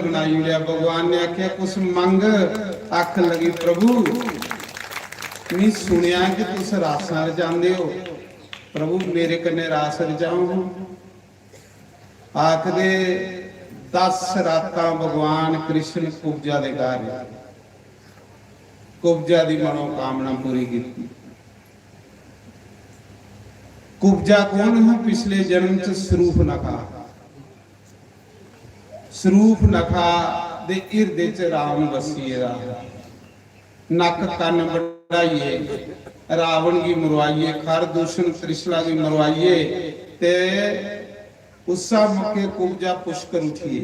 बनाई लिया भगवान ने आख्या कुछ मंग अख लगी प्रभु मैं सुनिया कि तुस रासा रचांदे हो प्रभु मेरे कन्ने रास रचाओ आख दे 10 रातां भगवान कृष्ण कुब्जा दे घर कुब्जा दी मनोकामना पूरी की कुब्जा कौन है पिछले जन्म च सरूप नखा दे हिरदे च राम वसीए नक कन बढ़ाइए रावण की मरवाइए खर दूषण त्रिशला की मरवाइए ते उसा मौके कुब्जा पुष्कर उठिए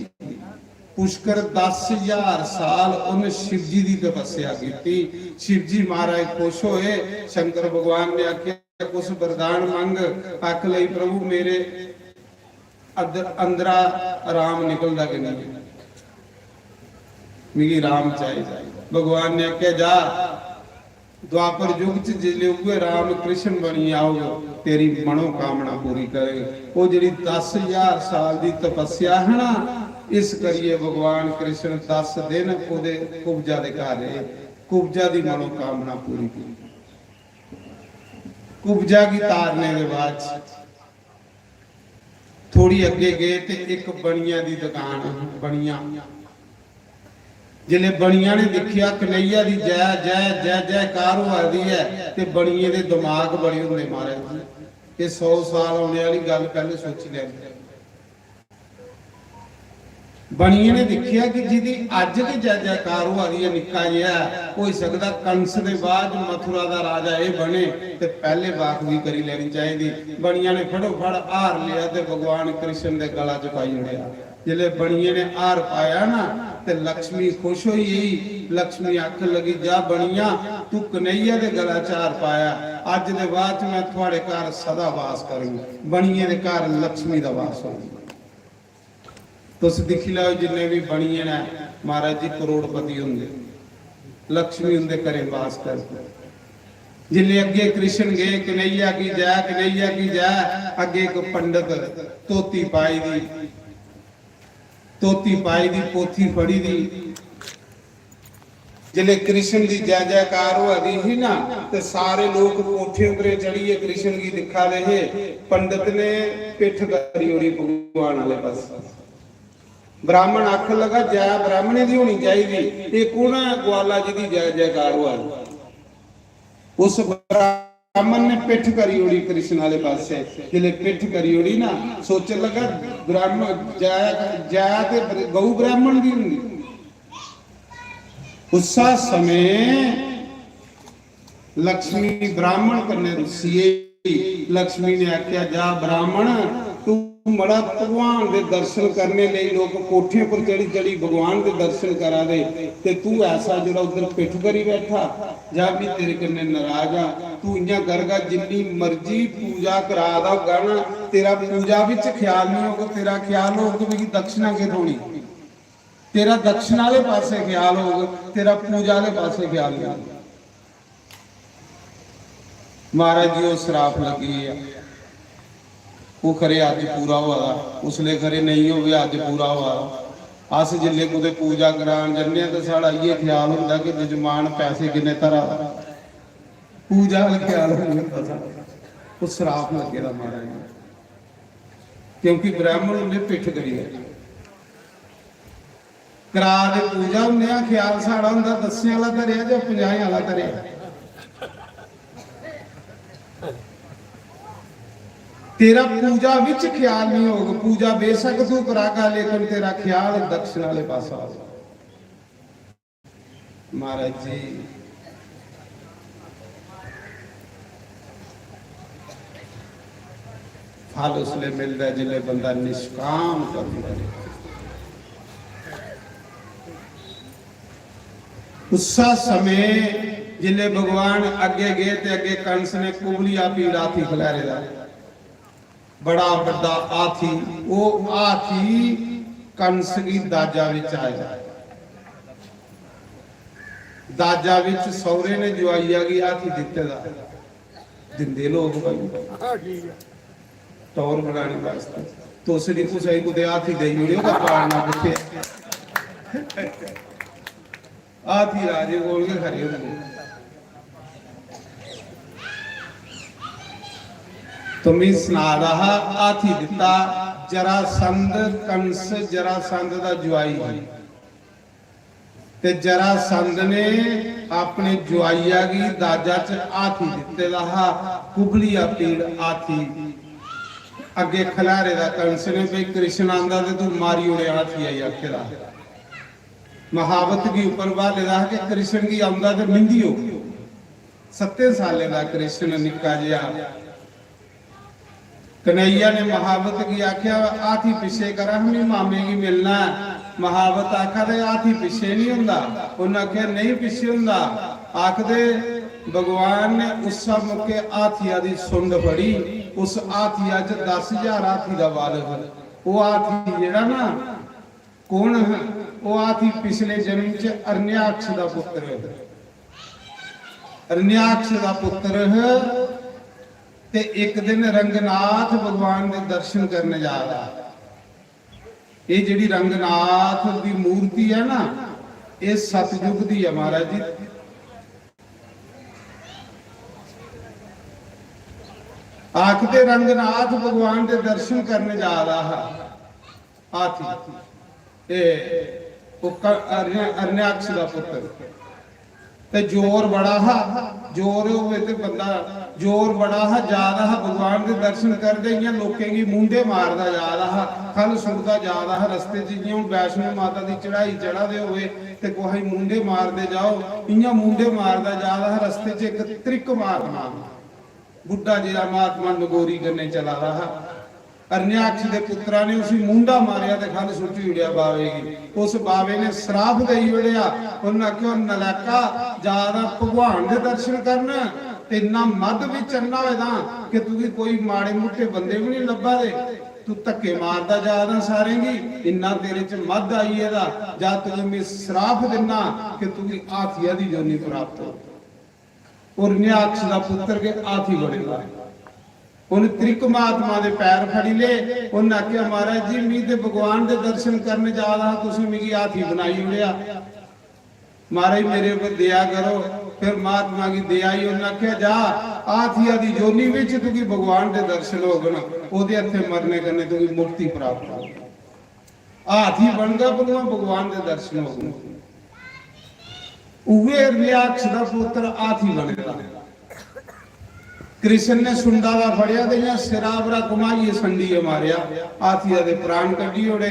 पुष्कर 10,000 साल उन्हें शिव जी की तपस्या की शिव जी महाराज खुश होए शंकर भगवान ने आख्या कुछ वरदान मंग अख लई प्रभु मेरे अंदरा राम निकलदा कि नहीं मिगी राम चाहिए भगवान ने आख्या जा द्वापर युग च जिले उगे राम कृष्ण बनी आओ तेरी मनोकामना पूरी करे वो जी 10,000 साल की तपस्या है ना इस करिए भगवान कृष्ण 10 दिन ओदे कुब्जा दे घर कुब्जा की मनोकामना पूरी की कुब्जा की तारने के बाद थोड़ी अगे गए ते एक बनिया की दुकान बनिया जिले बनिया ने देखिया कन्हैया की जय जय जय जयकार हो रही है ते बनिए दे दिमाग बड़े होंगे महाराज ये 100 साल होने वाली गल पहले सोची लेंदे ਬਣੀਏ ਨੇ ਦੇਖਿਆ ਕਿ ਜਿਹਦੀ ਅੱਜ ਦੀ ਜੈ ਜੈਕਾਰ ਹੋ ਰਹੀ ਹੈ, ਨਿੱਕਾ ਜਿਹਾ ਹੋ ਸਕਦਾ ਕੰਸ ਦੇ ਬਾਅਦ ਮਥੁਰਾ ਦਾ ਰਾਜਾ ਇਹ ਬਣੇ ਤੇ ਪਹਿਲੇ ਬਾਤ ਵੀ ਕਰੀ ਲੈਣੀ ਚਾਹੀਦੀ। ਬਣੀਆਂ ਨੇ ਫੜੋ ਫੜ ਹਾਰ ਲਿਆ ਤੇ ਭਗਵਾਨ ਕ੍ਰਿਸ਼ਨ ਦੇ ਗਲਾ ਚ ਪਾਈ ਉੜਿਆ। ਜਿਲੇ ਬਣੀਏ ਨੇ ਹਾਰ ਪਾਇਆ ਨਾ ਤੇ ਲక్ష్ਮੀ ਖੁਸ਼ ਹੋਈ। ਲక్ష్ਮੀ ਆਖਣ ਲੱਗੀ ਜਾ ਬਣੀਆਂ ਤੂੰ ਕਨਈਆ ਦੇ ਗਲਾ ਚ ਹਾਰ ਪਾਇਆ, ਅੱਜ ਦੇ ਬਾਅਦ ਮੈਂ ਤੁਹਾਡੇ ਘਰ ਸਦਾ ਵਾਸ ਕਰੂੰ। ਬਣੀਏ ਦੇ ਘਰ ਲక్ష్ਮੀ ਦਾ ਵਾਸ ਹੋਊ। तुस दिखी लो जिन्ने भी बनिए ना महाराज जी करोड़पति होंगे, लक्ष्मी उनके घरे वास करते। जिले अगे कृष्ण गए कन्हैया की जय कन्हैया की जय, अगे एक पंडित धोती पाई दी पोथी फड़ी दी। जिले कृष्ण की जय जयकार हो गई ही ना ते सारे लोग कोठे उतरे चढ़िए कृष्ण की दिखा रहे। पंडित ने पिठ करी उड़ी भगवान वाले पास। ब्राह्मण आख लगा जय ब्राह्मणे दी होनी चाहिए, ये कौन है ग्वाला जी की जय जयकार हुआ। उस ब्राह्मण ने पिठ करी उड़ी कृष्ण वाले पासे। जिले पिठ करी उड़ी ना सोचन लगा ब्राह्मण जय जय ते गऊ ब्राह्मण दी होंगी। उस समय लक्ष्मी ब्राह्मण कन्ने रुसी। लक्ष्मी ने आख्या जा ब्राह्मण तू बड़ा भगवान के दर्शन करने लिए लोग कोठे पर चढ़ी चढ़ी भगवान के दर्शन करा दे ते तू ऐसा जो उधर पिठ करी बैठा जा भी तेरे कन्ने नाराज आ। तू इं करगा जिन्नी मर्जी पूजा करा दा ना तेरा पूजा विच ख्याल नहीं होगा। तेरा ख्याल होगा भी दक्षिणा के थोड़ी, तेरा दक्षिण वाले पासे ख्याल होगा, तेरा पूजा वाले पासे ख्याल नहीं। महाराज जी वो श्राप लगी है वो खरे अज पूरा हुआ, उसले खरे नहीं हो अज पूरा हुआ। अस जिले कुछ पूजा करान जाने तो साड़ा ये ख्याल होता कि जजमान पैसे किन्ने धरा, पूजा का ख्याल नहीं होता। वो श्राप लगे दा महाराज, क्योंकि ब्राह्मण ने पिठ करी है करा दे पूजा होंगे। ख्याल साड़ा होंदा 10 वाला धरिया जां 50 वाला धरिया। तेरा पूजा विच ख्याल नहीं होगा। पूजा बेशक तू करागा लेकिन तेरा ख्याल दक्षिण वाले पास आ। महाराज जी फल उसले मिलता जिले बंदा निष्काम करता। उस समय जिले भगवान अगे गए ते अगे कंस ने कुबलिया पीड़ा थी खिलारे दा बड़ा बड़ा हाथी। वो हाथी कंस की दाजा विच आया। दाजा विच सौरे ने जवाई आ गई हाथी दिते दा दिंदे लोग भाई टौर बनाने वास्ते। तो उसकी कुछ हाथी दे उड़ेगा पालना कुत्ते हाथी राजे बोल के खड़े होंगे। तुम्हें सुना रहा हाथी दिता जरासंध कंस जरासंध दा जुआई ते जरासंध ने अपने जुआईया की दाजा च हाथी दिते रहा। कुबलिया पीड़ हाथी अगे खिलारे दा कंस ने भाई कृष्ण आंदा ते तू मारी उड़े हाथी आई आखेदा। महावत की ऊपर वाले दा के कृष्ण की आंदा ते मिंदी हो 7 साले दा कृष्ण निक्का जिहा। कन्हैया ने महावत की आख्या हाथी पिछे करा हमें मामे की मिलना। महावत आखा दे हाथी पिछे नहीं हुंदा। उन्हें आख्या नहीं पिछे हुंदा। आखदे भगवान ने उस मौके हाथिया की सुंड फड़ी। उस हाथिया च 10,000 हाथी का बल। वो हाथी जेड़ा ना कौन है वो हाथी पिछले जन्म च अरण्याक्ष का पुत्र है। अरण्याक्ष का पुत्र है ते एक दिन रंगनाथ भगवान के दर्शन करने जा रहा। ये जिहड़ी रंगनाथ की मूर्ति है ना ये सतयुग की है महाराज जी। आखते रंगनाथ भगवान के दर्शन करने जा रहा हाथी अरण्याक्ष का पुत्र ते जोर बड़ा हा। जोर होवे ते बंदा जोर बड़ा है ज्यादा है भगवान के दर्शन करते इं लोकें की मुंडे मारदा ज्यादा है खल सुटदा ज्यादा है रस्ते च जियां वैष्णो माता की चढ़ाई चढ़ाते हुए ते कोई मुंडे मारते जाओ इं मुंडे मारदा ज्यादा है रस्ते च एक त्रिक महात्मा बुढ़ा जिहा महात्मा नगोरी करने चला रहा अरण्याक्ष के पुत्रा ने उसी मुंडा मारिया ते खल सुटी उड़िया बावे की उस बावे ने श्राप दई उड़िया उन्हें आख्या नलैका ज्यादा भगवान के दर्शन करना इन्ना मद भी चलना होगा कि तुझे कोई माड़े मोटे बंदे भी नहीं लभा दे तू धक्के मारदा ज्यादा सारे की इन्ना तेरे च मद आई है जा तुझे मैं श्राप देना कि तुझे हाथिया की जोनी प्राप्त हो और न्याक्ष का पुत्र के हाथी बनेगा उन्हें त्रिक महात्मा के पैर फड़ी ले उन्हें आख्या महाराज जी मैं तो भगवान के दर्शन करने जा रहा तुम मेरी हाथी बनाई उड़िया महाराज मेरे ऊपर दया करो फिर महात्मा की दया ही उन्हें आख्या जा हाथिया की जोनी विच तुकी भगवान के दर्शन हो गए ओदे हथे मरने करने तुकी मुक्ति प्राप्त हो हाथी बन गया बलुआ भगवान के दर्शन हो गए उवे न्याक्ष का पुत्र हाथी बनेगा कृष्ण ने सुंडा का फड़िया ते सिरावरा घुमाइए संडीए मारिया हाथिया दे प्राण कड्डी ओड़े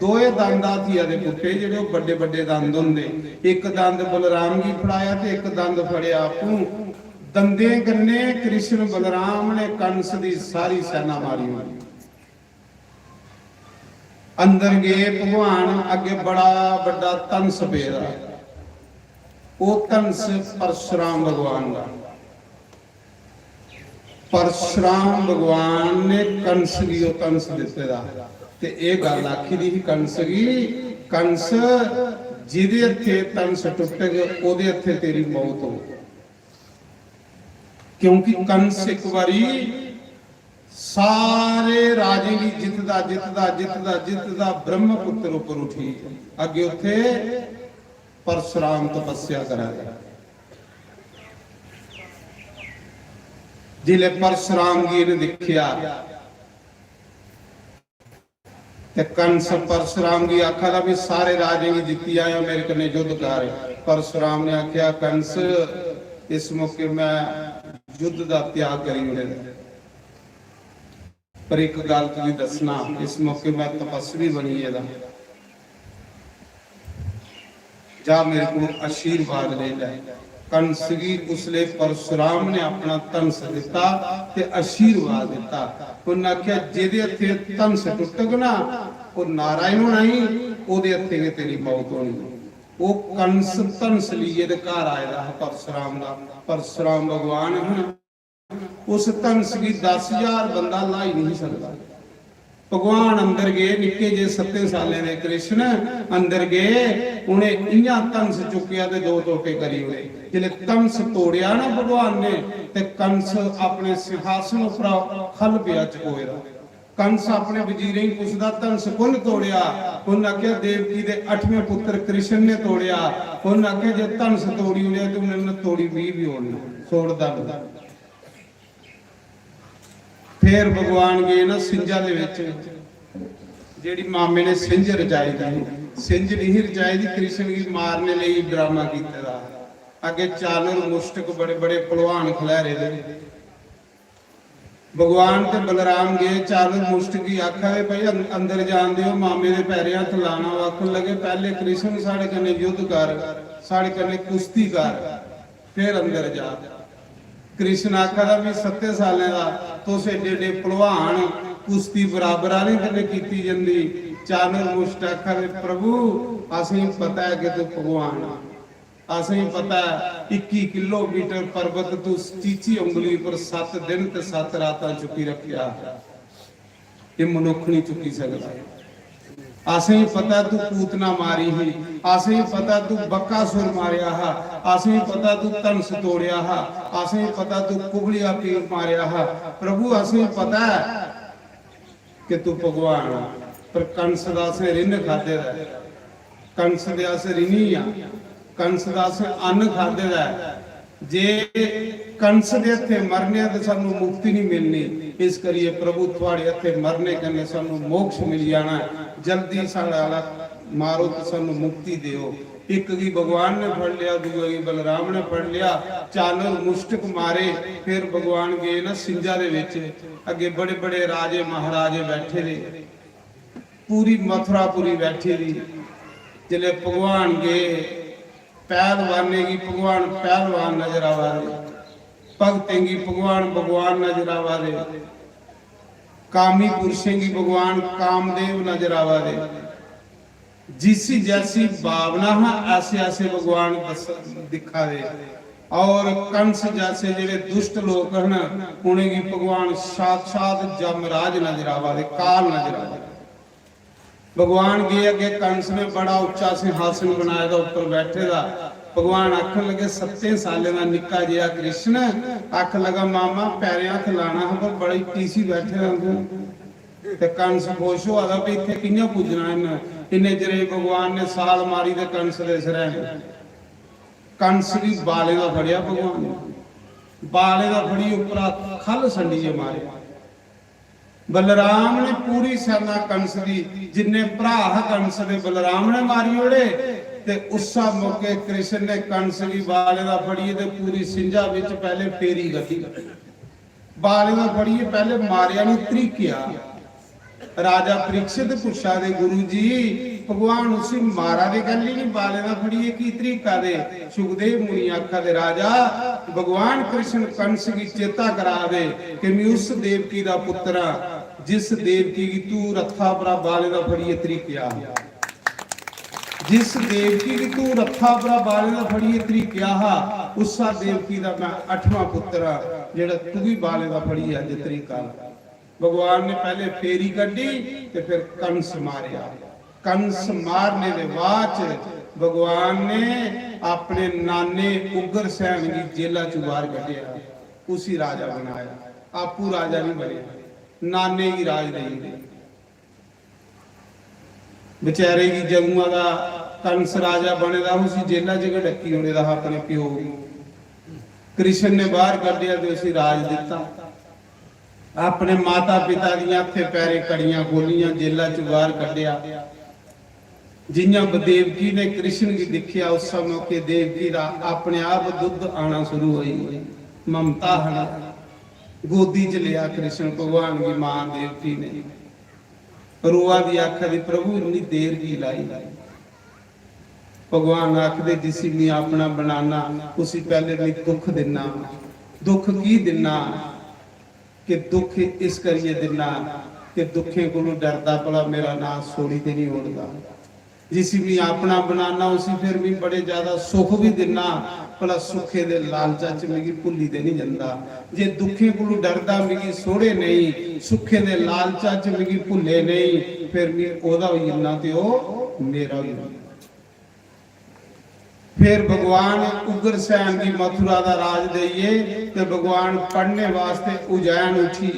दोए दंद हाथिया दे पुट्टे जेडे बड़े बड़े दंद होंदे एक दंद बलराम जी फड़ाया ते एक दंद फड़िया आपू दंदे कन्ने कृष्ण बलराम ने कंस दी सारी सेना मारी अंदर गए भगवान अगे बड़ा बड़ा तंस पेदा वो तंस परशुराम भगवान का परशुराम भगवान ने कंस की तंस दिते दा ते ए गल आखी दी कंस की कंस जिदे हथे तंस टुट गए ओदे हथे तेरी मौत हो क्योंकि कंस एक बारी सारे राजे की जितदा जितदा जितदा जितदा ब्रह्मपुत्र ऊपर उठी अगे उथे परशुराम तपस्या करा जिले परशुराम जी ने देखिया ते कंस परशुराम जी आखा था भी सारे राजे की जीती आया मेरे कने युद्ध कर परशुराम ने आख्या कंस इस मौके मैं युद्ध का त्याग करी पर एक गल तुझे दसना इस मौके मैं तपस्वी बनी है जा मेरे को आशीर्वाद ले ले कंस की उसले परशुराम ने अपना तंस दिता ते आशीर्वाद दिता उन्हें आख्या जिहदे हथे तंस टुटग ना वो नारायण होना ही ओदे हथे के तेरी मौत होनी वो कंस तंस लिए दे घर आया परशुराम दा परशुराम भगवान उस तंस की 10,000 बंदा ला ही नहीं सकता भगवान अंदर गए निके जे 7 साले दे कृष्ण अंदर गए उन्हें इया तंस चुकिया ते 2 टोटे करी उड़े जिले तंस तोड़िया ना भगवान ने ते कंस अपने सिंहासन ऊपर खल पिया चकोएदा कंस अपने वजीरे ही पुछदा तंस कुल तोड़िया उन्हें आख्या देवकी दे 8वें पुत्र कृष्ण ने तोड़िया उन्हें आख्या जे तंस तोड़ी उड़िया तो उन्हें तोड़ी भी होनी छोड़दा फिर भगवान गए ना सिंजा दे विच जेड़ी मामे ने सिंज रचाई थी सिंज नहीं रचाई थी कृष्ण की मारने लिए ड्रामा कीते दा अगे चानर मुष्टक बड़े बड़े पहलवान खिलारे दे भगवान ते बलराम गए चानर मुष्टक की आखा भाई अंदर जान दियो मामे दे पैरे हथ लाना आखन लगे पहले कृष्ण साढ़े कन्ने युद्ध कर साढ़े कन्ने कुश्ती कर फिर अंदर जा कृष्ण आखा था भी 7 सालें का तुस एडे एडे भलवान कुश्ती बराबर नहीं कन्ने कीती जंदी चानर मुष्ट आखा प्रभु असें पता है कि तू भगवान असें पता है 21 किलोमीटर पर्वत तू चीची उंगली पर 7 दिन ते 7 रातां चुकी रखिया ये मनुख नहीं चुकी सकता असें पता तू पूतना मारी ही असें पता तू बक्कासुर मारिया हा असें पता तू तंस तोड़िया हा असें पता तू कुबलिया पीर मारिया हा प्रभु असें पता है कि तू भगवान पर कंस दा असें रिन खादे दा कंस दे असें रिनी आ कंस दा असें अन्न खादे दा जे कंस दे हथे मरने ते सानू मुक्ति नहीं मिलनी इस करिए प्रभु थोड़े हथे मरने कन्ने सानू मोक्ष मिल जाना जल्दी साड़ा मारो तो सानू मुक्ति दियो ਇੱਕ ਕੀ ਭਗਵਾਨ ਨੇ ਫੜ ਲਿਆ, ਦੂਜਾ ਕੀ ਬਲਰਾਮ ਨੇ ਫੜ ਲਿਆ, ਚਾਨਣ ਮੁਸ਼ਟਕ ਮਾਰੇ। ਫਿਰ ਭਗਵਾਨ ਗਏ ਨਾ ਸਿੰਜਾ ਦੇ ਵਿੱਚ, ਅੱਗੇ ਬੜੇ ਬੜੇ ਰਾਜੇ ਮਹਾਰਾਜੇ ਬੈਠੇ ਨੇ, पूरी मथुरापुरी बैठी थी। जिले भगवान गए पहलवाने की भगवान पहलवान नजर आवा रहे, भगतें की भगवान भगवान नजर आवा रहे, कामी पुरुषों की भगवान कामदेव नजर आवा रहे। जिसी जैसी भावना है ऐसे ऐसे भगवान दिखा रहे। और कंस जैसे जेडे दुष्ट लोग हैं उन्हें की भगवान साक्षात जमराज नजर आवा रहे, काल नजर आवा रहे। भगवान गए अगे, कंस ने बड़ा उच्चा सिंहासन बनाया था, ऊपर बैठे था। भगवान आखन लगे 7 साल का निक्का जिहा कृष्ण, आख लगा मामा पैरे हथ लाना है पर बड़ी टीसी बैठे रहंदे। ते कंस खुश हुआ था भी इत्थे कियां पुजना इन्ने चिर भगवान ने साल मारी ते कंस दे सिर कंस भी बाले का फड़िया, भगवान ने बाले का फड़ी उपरा खल संडीए मारे। बलराम ने पूरी सेना कंस दी जिन्ने भरा कंस दे बलराम ने मारी ओड़े। ते उसा मौके कृष्ण ने कंस की बाले का फड़िए ते पूरी सिंजा विच पहले फेरी गति बाले का फड़िए, पहले मारिया नहीं त्रिकिया। राजा परीक्षित पुछा दे गुरु जी भगवान उसी मारा दे गल ही नहीं, बाले का फड़िए की तरीका दे। सुखदेव मुनि आखा दे राजा भगवान कृष्ण कंस की चेता करा दे कि मैं उस देवकी दा पुत्रा जिस देवकी की तू रथा परा बाले का फड़िए तरीकिया, जिस देवकी की तू रथा परा बाले का फड़िए तरीकिया हा, उसा देवकी दा मैं 8वां पुत्रा जेड़ा तू भी बाले का फड़िए अज तरीका। भगवान ने पहले फेरी कड्डी ते फिर कंस मारिया। कंस मारने के बाद भगवान ने अपने नाने उग्र सैन की जेला चु बाहर कढ़िया, उसी राजा बनाया। आपू राजा नहीं बने, नाने की राज नहीं। बेचारे की जमुआ का कंस राजा बने दा, उसी जेला च ढक्की होने दा अपने प्यो कृष्ण ने बाहर कढ़िया ते उसी राज दिता। अपने माता पिता दियां हथे पैरे कड़ियां खोलियां, जेला च बाहर कढ़िया। जियां देवकी ने कृष्ण की दिखिया उस मौके देवकी दा अपने आप दुध आना शुरू हुई, ममता हना गोदी च लिया कृष्ण भगवान की मां देवकी ने। रोआ दी आखा दी प्रभु इतनी देर की लाई। भगवान आखदे जिसी मैं अपना बनाना उसी पहले मैं दुख देना। दुख की देना कि दुख इस करिए देना कि दुखे को डरदा भला मेरा नाम सोनी ते नहीं उड़दा। जिसी भी अपना बनाना उसी फिर भी बड़े ज्यादा सुख भी देना भला सुखे दे लालचा च मिगी भुल्ली ते नहीं जांदा। जे दुखे को डरदा मिगी सोड़े नहीं, सुखे दे लालचा च मिगी भुल्ले नहीं, फिर मैं ओदा भी इन्ना ते ओ मेरा भी। फिर भगवान उग्रसेन की मथुरा का राज देइए ते भगवान पढ़ने वास्ते उज्जैन उठी।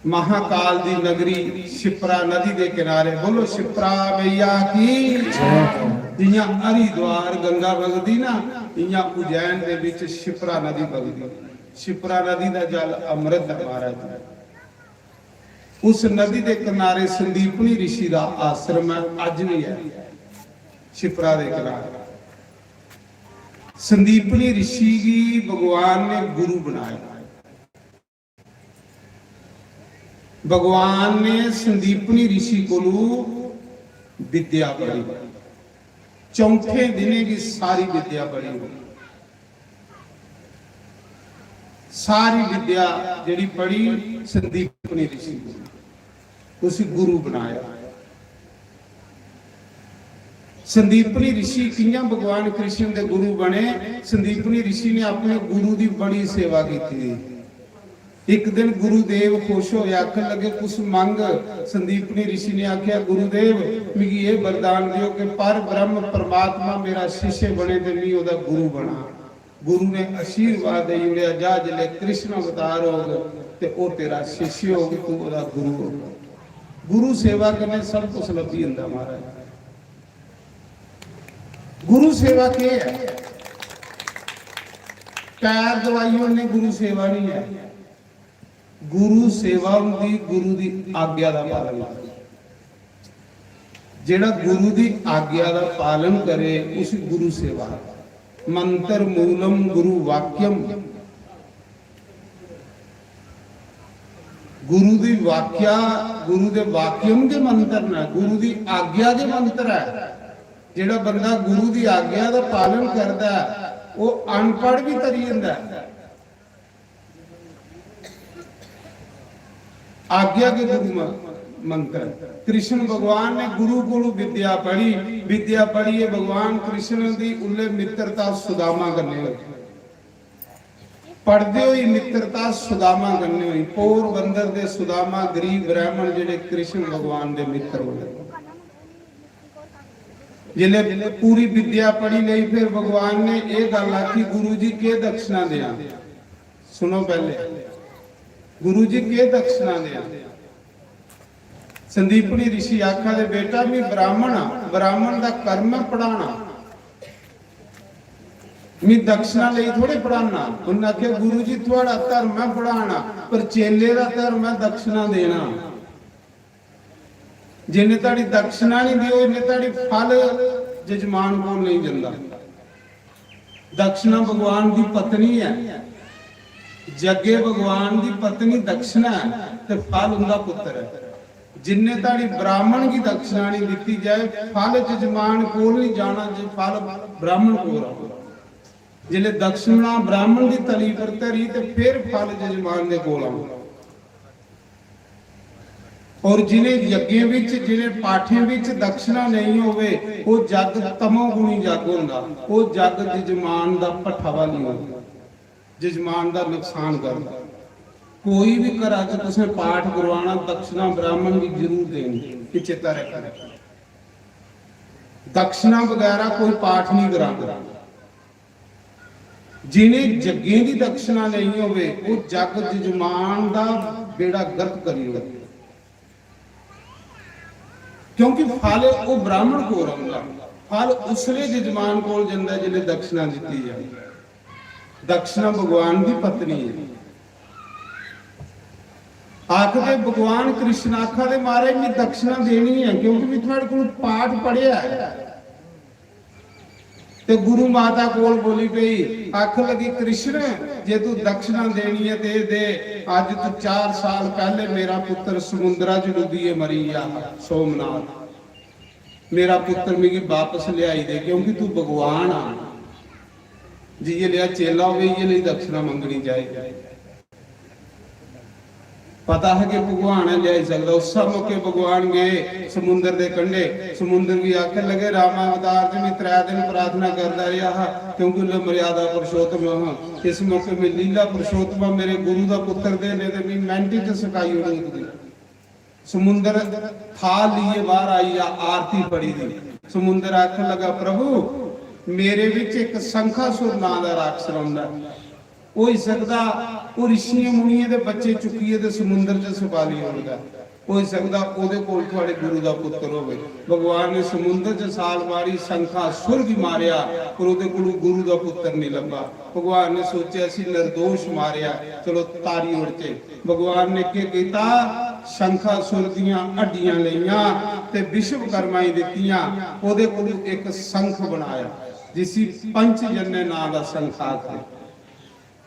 महाकाल दी नगरी शिप्रा नदी के किनारे, बोलो शिप्रा मैया की। जियां हरिद्वार गंगा बगदी ना, इयां उज्जैन दे विच शिप्रा नदी बगदी। शिप्रा नदी दा जल अमृत है महाराज। उस नदी के किनारे संदीपनी ऋषि का आश्रम है, अज भी है शिप्रा दे किनारे। संदीपनी ऋषि की भगवान ने गुरु बनाया। भगवान ने संदीपनी ऋषि को विद्या पढ़ी, चौथे दिन की सारी विद्या पढ़ी। सारी विद्या जिहड़ी पढ़ी संदीपनी ऋषि को उसी गुरु बनाया। संदीपनी ऋषि कियां भगवान कृष्ण के गुरु बने। संदीपनी ऋषि ने अपने गुरु की बड़ी सेवा की। एक दिन गुरुदेव खुश हो आखन लगे कुछ मंग। संदीपनी ऋषि ने आख्या गुरुदेव मिगी ये वरदान दियो कि पर ब्रह्म परमात्मा मेरा शिष्य बने ते मैं ओदा गुरु बना। गुरु ने आशीर्वाद दे उड़िया जा जिले कृष्ण अवतार होग ते ओ तेरा शिष्य होग, तू ओदा गुरु होगा। गुरु सेवा करने सब कुछ लभी हुंदा महाराज। गुरु सेवा के है? पैर दवाई होने गुरु सेवा नहीं है। गुरु सेवा होंदी गुरु दी आज्ञा दा पालन। ਜਿਹੜਾ ਗੁਰੂ ਦੀ ਆਗਿਆ ਦਾ ਪਾਲਨ ਕਰੇ ਉਸ ਗੁਰੂ ਸੇਵਾ। ਮੰਤਰ ਮੂਲਮ ਗੁਰੂ ਵਾਕਿਅਮ, ਗੁਰੂ ਦੀ ਵਾਕਿਆ, ਗੁਰੂ ਦੇ ਵਾਕਿਅਮ ਦੇ ਮੰਤਰ ਨਾ, ਗੁਰੂ ਦੀ ਆਗਿਆ ਦੇ ਮੰਤਰ ਹੈ। ਜਿਹੜਾ ਬੰਦਾ ਗੁਰੂ ਦੀ ਆਗਿਆ ਦਾ ਪਾਲਨ ਕਰਦਾ ਉਹ ਅਨਪੜ੍ਹ ਵੀ ਤਰੀ ਜਾਂਦਾ। ਆਗਿਆ के गुरु मंत्र, कृष्ण भगवान ने गुरु को विद्या पढ़ी है। भगवान कृष्ण दी उल्ले मित्रता सुदामा करने हुई, पढ़ते हुई मित्रता सुदामा करने हुई। पोरबंदर दे सुदामा गरीब ब्राह्मण जेडे कृष्ण भगवान दे मित्र होए। जिले पूरी विद्या पढ़ी नहीं, फिर भगवान ने एक गल आखी, गुरु जी के दक्षिणा दिया। सुनो पहले, गुरु जी के दक्षिणा दिया। संदीपनी ऋषि आखा दे बेटा भी ब्राह्मण आ, ब्राह्मण दा कर्म है पढ़ाना, मैं दक्षिणा ਲਈ थोड़े पढ़ाना। उन्हें आख्या गुरु जी थोड़ा धर्म है पढ़ाना, पर चेले का धर्म है दक्षिणा देना। जिन्हें ताड़ी दक्षिणा नहीं दियो इन्हें ताड़ी फल जजमान को नहीं जाता। दक्षिणा भगवान की पत्नी है, जगे भगवान की पत्नी दक्षिणा है, तो फल उनका पुत्र है। जिन्हें ताड़ी ब्राह्मण की दक्षिणा नहीं दी जाए, फल जजमान को नहीं जाना, जो फल ब्राह्मण को रहो। जिले दक्षिणा ब्राह्मण की तली पर तरी, तो फिर फल जजमान के कोल आओ। और जिन्हें यज्ञ विच, जिन्हें पाठे विच दक्षिणा नहीं होवे, वो जग तमोगुणी जग होंदा, वो जग जजमान दा पठावा नहीं होंदा, जजमान दा नुकसान करदा। कोई भी घर अज तुसें पाठ करवाना, दक्षिणा ब्राह्मण की जरूर देनी, कि चेता रखना। दक्षिणा वगैरह कोई पाठ नहीं करांदा। जिन्हें जगे की दक्षिणा नहीं होवे, वो जग जजमान दा बेड़ा गर्क करी होवे, क्योंकि फल वो ब्राह्मण को रहा, फल उसले जजमान को जाता जिन्हें दक्षिणा दी जाए। दक्षिणा भगवान की पत्नी है। आखदे भगवान कृष्ण आखा दे मारे मैं दक्षिणा देनी है, क्योंकि मैं थोड़े को पाठ पढ़िया है। ते गुरु माता कोल बोली पई, आख लगी कृष्ण जे तू दक्षिणा देनी है ते दे। अज तू 4 साल पहले मेरा पुत्र समुद्रा च डुबीए मरी गया सोमनाथ, मेरा पुत्र मेरी वापस लियाई दे, क्योंकि तू भगवान आ जी। ये लिया चेला हो ये लिए दक्षिणा मंगनी चाहिए। पता है कि भगवान है ले सकता। उस मौके भगवान गए समुद्र के कंढे, समुद्र भी आखिर लगे रामा अवतार च मैं 3 दिन प्रार्थना करता रहा, क्योंकि मर्यादा पुरुषोत्तम हाँ। इस मौके में लीला पुरुषोत्तम मेरे गुरु का पुत्र दे ने ते मैं मैंटी च सकाई उड़ी। समुद्र था लिए बाहर आई, आरती पड़ी थी। समुद्र आखिर लगा प्रभु मेरे विच एक संखासुर नाम का राक्षस रहिंदा, हो ही सकदा वो ऋषियों मुनियों के बच्चे चुकीए ते समुद्र च सवाली होगा, हो ही सकदा ओदे कोल तुहाडे गुरु दा पुत्र होवे। भगवान ने समुद्र च साल मारी, संखासुर भी मारिया, पर ओदे कोल गुरु दा पुत्र नहीं लभा। भगवान ने सोचा सी निर्दोष मारिया, चलो तारी उड़ते। भगवान ने क्या कीता, शंखासुर दियां हड्डियां लईयां ते विश्वकर्मा ही दित्तियां, ओदे कोल एक शंख बनाया, जिसी पंचजन्य नाम दा शंख आखदे।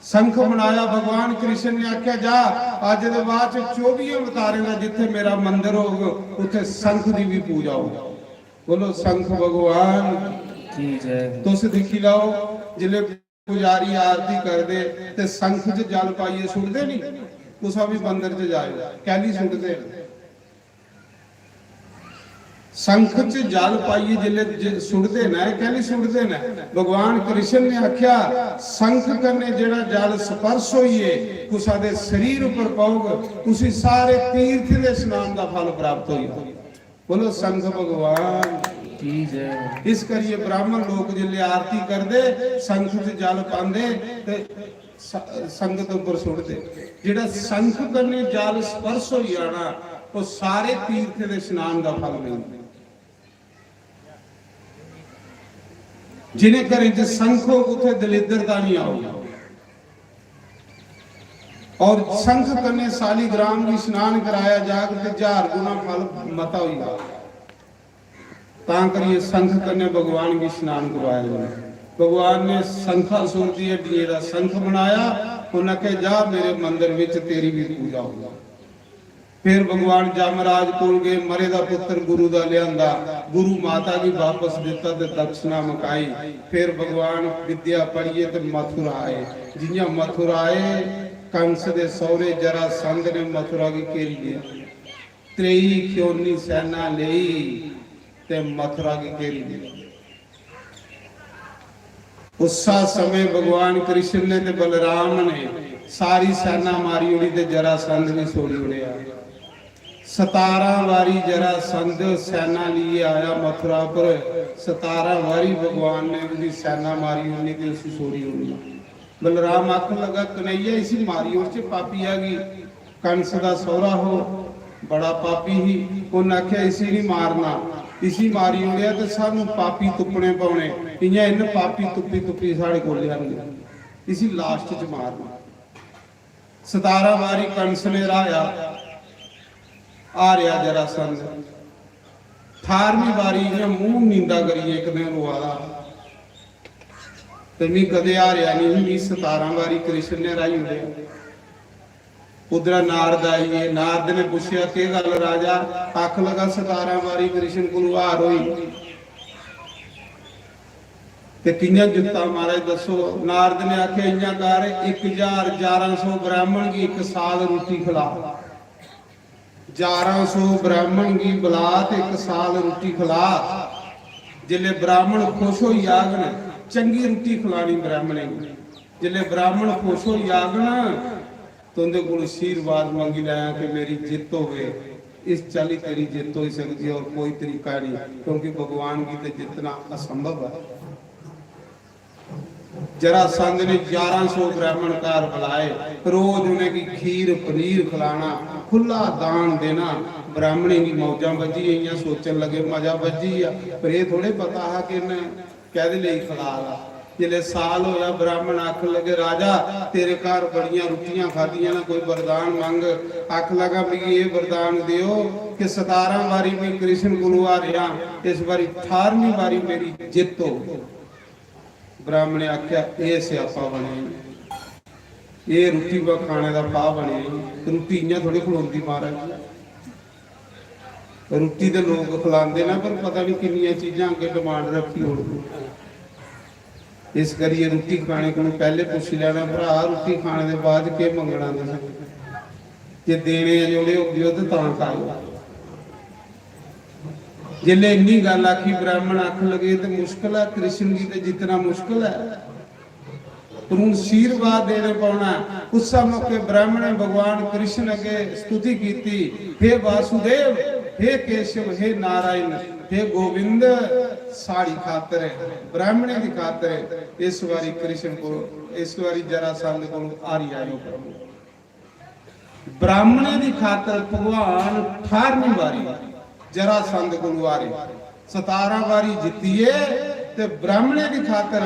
शंख बनाया। भगवान कृष्ण ने आख्या जा अज दे बाद 24 अवतारे का जिथे मेरा मंदिर होगा उथे शंख की भी पूजा हो। बोलो शंख भगवान की जय। तुस देखी लाओ जिले पुजारी आरती कर दे ते शंख च जल पाइए सुटदे नहीं, तुसा भी मंदिर च जाओ कैली सुटदे। शंख च जल पाइए जिले सुटदे ना, कैली सुटदे ना। भगवान कृष्ण ने आख्या शंख करने जेड़ा जल स्पर्श होइए कुसा दे शरीर पर पाओगे, उसी सारे तीर्थ दे स्नान का फल प्राप्त होइए। बोलो शंख भगवान की जय। इस करिए ब्राह्मण लोग जिले आरती करदे शंख च जल पांदे ते संगत ऊपर सुटदे। जेड़ा शंख करने जल स्पर्श होई आना वो सारे तीर्थ दे स्नान का फल मिलदा। जिन्हें घरें च शंख हो उथे दलिद्रता नहीं आओगी। और शंख करने शालीग्राम की स्नान कराया जाकर 1000 गुना फल मता होगा। ਤਾਂ ਕਰੀਏ ਸੰਖ ਕਨੇ ਭਗਵਾਨ ਕੀ ਇਸ਼ਨਾਨ ਕਰਵਾਇਆ। ਭਗਵਾਨ ਨੇ ਸੰਖਾਸੁਰ ਦੀ ਹੱਡੀ ਦਾ ਸੰਖ ਬਣਾਇਆ। ਉਹਨਾਂ ਕਹੇ ਜਾ ਮੇਰੇ ਮੰਦਿਰ ਵਿੱਚ ਤੇਰੀ ਵੀ ਪੂਜਾ ਹੋਊਗੀ। फिर भगवान जमराज कोल गए, मरे दा पुत्र गुरु दा लियांदा, गुरु माता की वापस दिता ते दक्षिणा मकाई। फिर भगवान विद्या पढ़िए ते मथुरा आए। जियां मथुरा आए कंस दे सौरे जरासंध ने मथुरा की घेरी लिया। त्रेई क्योनी सेना लई ते मथुरा की घेरी लिया। उसा समय भगवान कृष्ण ने ते बलराम ने सारी सेना मारी उड़ी ते जरासंध ने सोड़ी उड़िया। 17 वारी जरासंध सेना लिए आया मथुरा पर। 17 वारी भगवान ने उनकी सेना मारी, उन्हीं की उसी सोरी उड़ी। बलराम आखन लगा कन्हैया इसी मारी उड़ च पापी आ गई। कंस दा सौरा हो बड़ा पापी ही। उन्हें आख्या इसी नहीं मारना, इसी मारी उड़िया तो सानू पापी तुपने पाने। इयां इन पापी तुपी तुपी साढ़े को लिया, इसी लास्ट च मारना। 17 वारी कंस ने राया आ रहा जरासंध। 18वीं बारी इन्हें मुंह नींदा करिए एक दिन रोआला ते मैं कदे आ रहा नहीं। मैं 17 बारी कृष्ण ने राई उड़े। उधर नारद आइए, नारद ने पूछा के गल राजा? आख लगा 17 बारी कृष्ण को हार होई ते कियां जिता महाराज दसो। नारद ने आखे इयां कर 1100 ब्राह्मण की एक साल रोटी खिला। 1100 ब्राह्मण की बुला ते एक साल रोटी खिला। जिले ब्राह्मण खुश हो आगन, चंगी रोटी खिलानी ब्राह्मणे। जिले ब्राह्मण खुश हो आगन तो उनके को आशीर्वाद मंगी लाया कि मेरी जित होवे। इस चाली तेरी जित हो सकती है और कोई तरीका नहीं, क्योंकि भगवान की तो जितना असंभव है। जरासंध ने 1100 ब्राह्मण कार बुलाए। रोज उन्हें की खीर पनीर खिलाना, खुला दान देना। ब्राह्मणी की मौजा बजी इं सोचन लगे मजा बजी आ, पर यह थोड़े पता है कि कहदे लिए खिला ला। जिले साल होया ब्राह्मण आख लगे राजा तेरे घर बड़िया रोटियां खादियां ना, कोई वरदान मंग। आख लगा भी ये वरदान दियो कि 17 बारी मैं कृष्ण गुरु आ रहा, इस बारी 18वीं बारी मेरी जित हो। ब्राह्मण ने आख्या ये स्यापा बने, ये रोटी व खाने का पा बने। रोटी इं थोड़ी खलोंदी महाराज, रोटी तो लोग खिलाते ना, पर पता नहीं किनिया चीज़ां अगे डिमांड रखी हो। इस करिए रोटी खाने को पहले पूछ लेना भरा रोटी खाने के बाद के मंगना जे देने जोड़े हो तो खाओ। जिले इन्नी गल आखी ब्राह्मण आख लगे तो मुश्किल है, कृष्ण जी तो जितना मुश्किल है पर हूँ आशीर्वाद देने पाना। उस मौके ब्राह्मण ने भगवान कृष्ण अगे स्तुति की, हे वासुदेव, हे केशव, हे नारायण, हे गोविंद, साड़ी खातर ब्राह्मणे की खातर इस बारी कृष्ण को, इस बारी जरासंध को आरी आयो ब्राह्मणे की खातर भगवान 18वीं बारी जरासंध को आ रहे। 17 बारी जीतीए ते ब्राह्मणे की खातर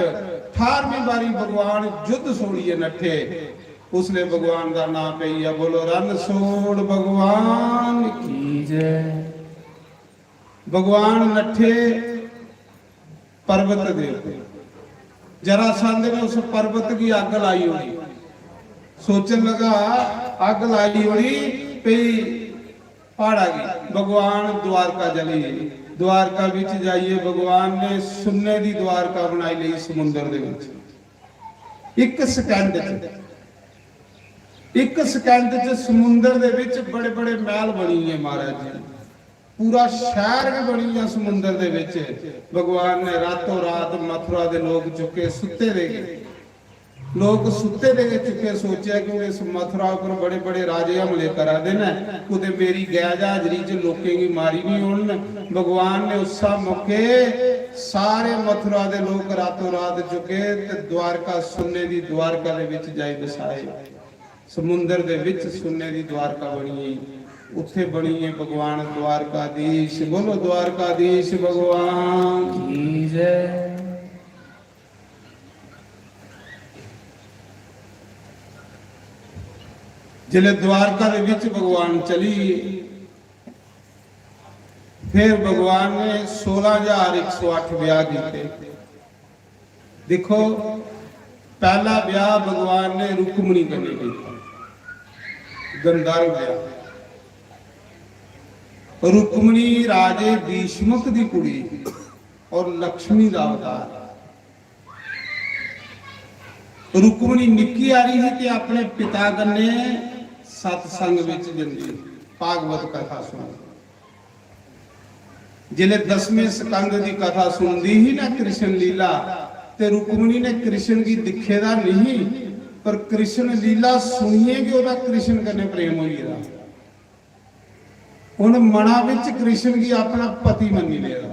18वीं बारी भगवान युद्ध छोड़िए नठे। उसने भगवान का नाम पईया, बोलो रन छोड़ भगवान की जय। भगवान नठे पर्वत देव। जरासंध ने उस पर्वत की आग लाई हुई, सोचन लगा आग लाई हुई पई पहाड़ आ गई। भगवान द्वारका चली, द्वारका बिच जाइए भगवान ने सुन्ने दी द्वारका बनाई ली समुद्र दे विच। एक सेकंड च समुद्र दे विच बड़े बड़े महल बनी है महाराज जी, पूरा शहर भी बनी है समुद्र दे विच। भगवान ने रातों रात मथुरा दे लोग चुके सुते दे गए, लोग सुते दे चुके। सोचा कि इस मथुरा पर बड़े बड़े राजे हमले करा देना, कुते मेरी गैज हाजरी च लोकें की मारी नहीं होन। भगवान ने उस मौके सारे मथुरा दे लोग रातों रात चुके ते द्वारका सुन्ने दी द्वारका दे विच जाई बसाए। समुंदर दे विच सुन्ने दी द्वारका बनी, उत्थे बनी है भगवान द्वारकाधीश। बोलो द्वारकाधीश भगवान की जय। जिले द्वारका दे विच भगवान चली, फिर भगवान ने 16,108 ब्याह किए। देखो पहला ब्याह भगवान ने रुक्मणी कन्ने किया, गंधर्व ब्याह। रुक्मणी राजे भीष्मक दी कुड़ी और लक्ष्मी दा अवतार। रुक्मणी निक्की आ रही थी अपने पिता कन्ने सत्संग विच जंदी, भागवत कथा सुन। जिले 10वें स्कंद की कथा सुनती ही ना कृष्ण लीला, ते रुक्मणी ने कृष्ण की दिखेदा नहीं, पर कृष्ण लीला सुनिए कि ओदा कृष्ण कन्ने प्रेम होई गया। हुण मना विच कृष्ण की अपना पति मन्नी लेदा।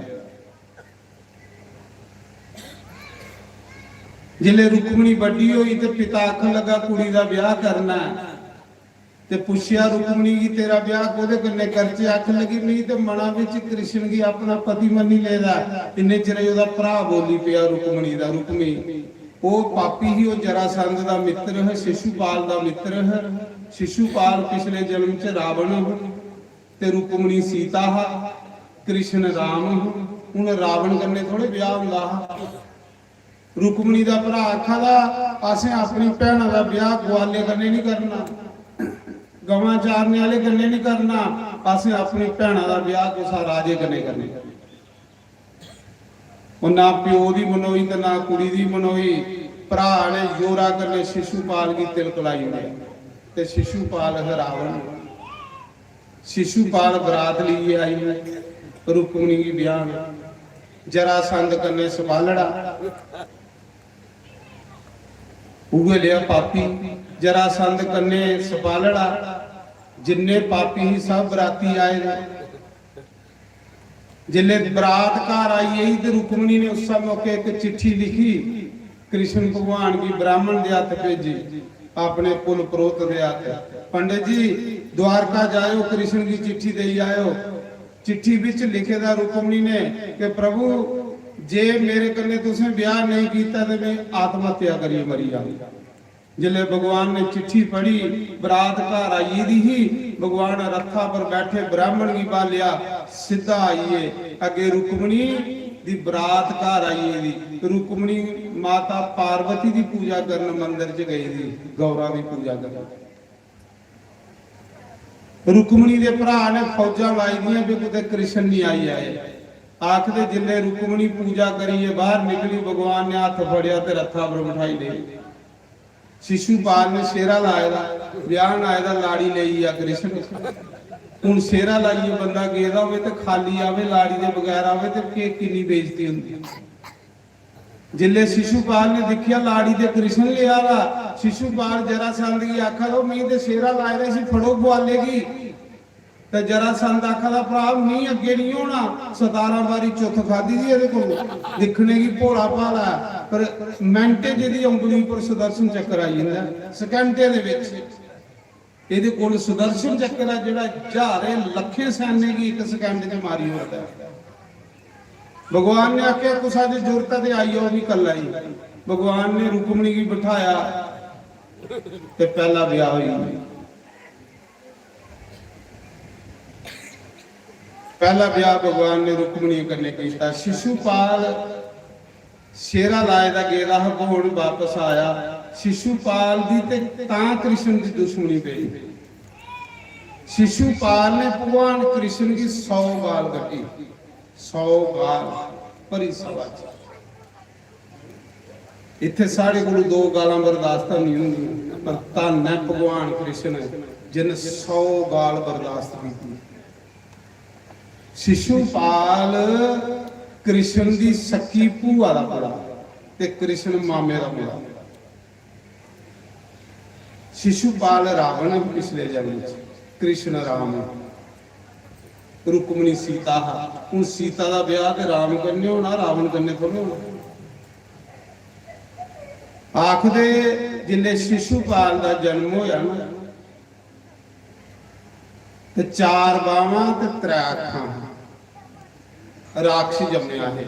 जिले रुक्मणी बड़ी हुई ते पिता आखन लगा कुड़ी दा ब्याह करना, ते पुछया रुक्मणी की तेरा ब्याह कोदे कन्ने करचे? आखन लगी नहीं ते मना विच कृष्ण की अपना पति मन्नी लेदा। इन्ने चिर ओदा भरा बोली पिया रुक्मणी दा, रुक्मी ओ पापी ही, ओ जरासंध दा मित्र है, शिशुपाल दा मित्र है। शिशुपाल पिछले जन्म च रावण ते रुक्मणी सीता हा, कृष्ण राम। हुण रावण कन्ने थोड़े ब्याह हुंदा हा। रुक्मणी दा भरा आखदा असें अपनी भैणां दा ब्याह ग्वाले कन्ने नहीं करना, गवां चारने वाले कन्ने नहीं करना, असें अपनी भैणां दा ब्याह कुसा राजे कन्ने करना। ना प्यो दी मनोई ते ना कुड़ी दी मनोई। भरा ने जोरा कन्ने शिशुपाल की तिलक लाई ते शिशुपाल है रावण। शिशुपाल बरात लिए आई रुक्मणी की ब्याह में। जरासंध कन्ने सबालड़ा उगे लिया पापी, जरासंध कन्ने सपालड़ा। जिन्ने पापी ही सब बराती आए। जिले बरात घर आई यही तो रुक्मणी ने उस मौके एक चिट्ठी लिखी, कृष्ण भगवान की ब्राह्मण दे हाथ भेजी, अपने कुल पुरोहित दे हाथ। पंडित जी द्वारका जायो, कृष्ण की चिट्ठी दे आयो। चिट्ठी विच लिखेदा रुक्मणी ने कि प्रभु जे मेरे कन्ने तुसें ब्याह नहीं कीता ते मैं आत्महत्या करिए मरी जाऊंगा। जिले भगवान ने चिट्ठी पढ़ी, बरात घर आई दी ही, भगवान रथा पर बैठे ब्राह्मण की बालिया सीधा आइए अगे रुक्मणी दी बरात घर आई दी। रुक्मणी माता पार्वती की पूजा करन मंदिर च गई थी, गौरा की पूजा करन। रुक्मणी दे भरा ने फौजा लाई दियां भी कुते कृष्ण नहीं आई आए। आखदे जिले रुक्मणी पूजा करिए बाहर निकली, भगवान ने हाथ फड़िया ते रथा पर बिठाई ले। शिशुपाल ने शेरा लाया, ब्याह आया लाड़ी ले कृष्ण। हुण शेरा लाइए बंदा गेदा होवे ते खाली आवे, लाड़ी दे बगैर आवे ते कितनी बेइज्जती हुंदी। जिले शिशुपाल ने देखिया लाड़ी दे कृष्ण ले आवा, शिशुपाल जरासंध की आखा दो मैं ते शेरा लाए सी फड़ो बुआलेगी। ते जरासंध आखा दा भरा मैं अगे नहीं होना, 17 बारी चुथ खादी सी इहदे कोल, दिखने की भोला भाला, पर मिंटे जिहदी उंगली पर सुदर्शन चक्र आई जांदा, सेकंडे दे विच। इहदे कोल सुदर्शन चक्र है जिहड़ा हजारे लखे सैने की एक सेकंड च मारी होता है। भगवान ने आख्या कुछ आज जरूरत है आई भी कल आई। भगवान ने रुक्मणी की बिठाया ते पहला ब्याह हुई। पहला ब्याह भगवान ने रुक्मणी कन्ने कीता। शिशुपाल शेरा लाए दा गेदा होण वापस आया। शिशुपाल दी ते तां कृष्ण की दुश्मनी पई। शिशुपाल ने भगवान कृष्ण की 100 गाल कटी, 100 गाल भरी सभा। इत्थे साढ़े कोल 2 गालां बर्दाश्त नहीं होंदी, पर धन है भगवान कृष्ण जिन 100 गाल बर्दाश्त की। शिशुपाल कृष्ण की सकी भूआ का मुंडा ते कृष्ण मामे का मुंडा। शिशुपाल रावण पिछले जन्म, कृष्ण राम, रुक्मणी सीता। हूँ सीता का ब्याह तो राम कन्ने होना, रावण कन्ने थोड़े होना। आखदे जिले शिशुपाल का जन्म होया ना ते 4 बावां ते 3 अखां राक्षस जम्मिया है।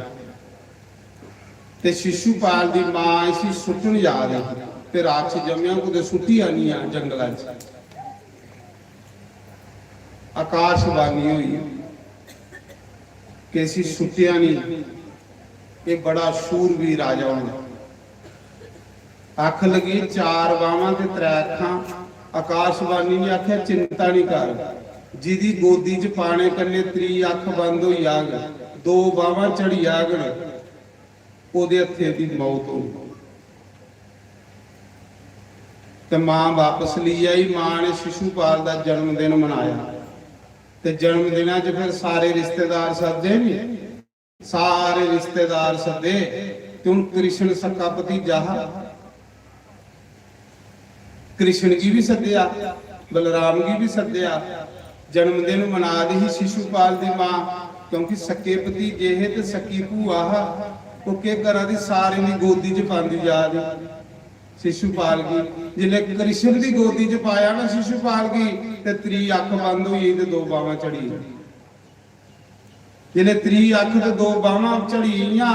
ते शिशुपाल की मां इसी सुटन याद है ते राक्षस जम्मिया को सुटी आनी आ जंगल। आकाशवाणी हुई ਕਿ ਅਸੀਂ ਸੁੱਟਿਆ ਨਹੀਂ। ਇਹ ਬੜਾ ਸ਼ੂਰਵੀਰ ਰਾਜਾ ਹੋਣਾ। ਅੱਖ ਲੱਗੀ ਚਾਰ ਬਾਹਾਂ ਤੇ ਤ੍ਰੈ ਅੱਖਾਂ। ਆਕਾਸ਼ਬਾਣੀ ਨੇ ਆਖਿਆ ਚਿੰਤਾ ਨਹੀਂ ਕਰ, ਜਿਹਦੀ ਗੋਦੀ 'ਚ ਪਾਣੇ ਕੰਨੇ ਤਰੀ ਅੱਖ ਬੰਦ ਹੋਈ ਆਗ, ਦੋ ਬਾਹਾਂ ਚੜੀ ਆਗਣ, ਉਹਦੇ ਹੱਥੇ ਦੀ ਮੌਤ ਹੋਈ। ਤੇ ਮਾਂ ਵਾਪਸ ਲਈ ਆਈ। ਮਾਂ ਨੇ ਸ਼ਿਸ਼ੂਪਾਲ ਦਾ ਜਨਮ ਦਿਨ ਮਨਾਇਆ ਤੇ ਜਨਮ ਦਿਨਾਂ 'ਚ ਫਿਰ ਸਾਰੇ ਰਿਸ਼ਤੇਦਾਰ ਸੱਦੇ ਨਹੀਂ, ਸਾਰੇ ਰਿਸ਼ਤੇਦਾਰ ਸੱਦੇ ਤੇ ਹੁਣ ਕ੍ਰਿਸ਼ਨ सक्का भतीजा कृष्ण जी भी सद्या, बलराम जी भी सद्या। जन्मदिन मना दी शिशुपाल दी मां, क्योंकि सके भतीजे है ते सकी भूआ वो के करा दी सारे दी गोदी च पांदी जा रही शिशुपाल की। जिले कृष्ण दी गोदी च पाया ना शिशुपाल की ते त्री अख बंद हुई ते दो बावां चढ़ी। जिले त्री अख ते दो बावां चढ़ियां,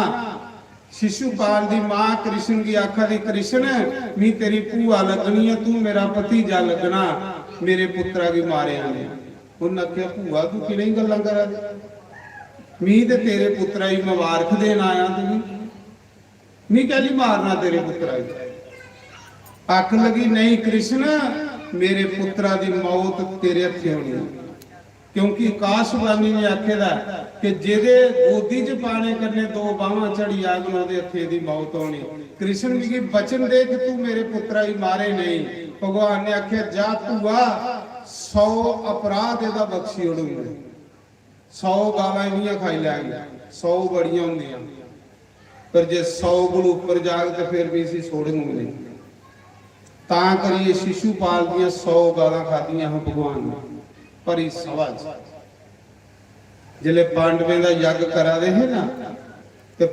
शिशुपाल दी मां कृष्ण की आखा दी कृष्ण मी तेरी भूआ लगनी है, तू मेरा भतीजा लगना, मेरे पुत्रा की मारे आने। उन्हें आख्या भूआ तू कि नहीं गल्लां करा दे, मी ते तेरे पुत्रा ही मुबारक देन आया, तू मी कहली मारना तेरे पुत्रा ही। आख लगी नहीं कृष्ण, मेरे पुत्रा दी मौत तेरे हथे होनी, क्योंकि आकाशवाणी ने आखेदा कि जेदे गोदी च पाने करने दो बावां चढ़ी आगन ओदे हथे दी मौत होनी। कृष्ण जी बचन दे कि तू मेरे पुत्रा ही मारे नहीं। भगवान ने आख्या जा भूआ 100 अपराध एदा बख्शी ओड़ूंगा, 100 गालां इन्नियां खाई लैंगे, 100 बड़ियां होंदियां, पर जे 100 कोल उपर जाग ते फिर भी इसी छोड़ूंगे नहीं। तां करिए शिशुपाल दियां 100 गालां खादियां हैं भगवान ने। पर इस सभा जिले पांडवें का यज्ञ करा दे है ना, तो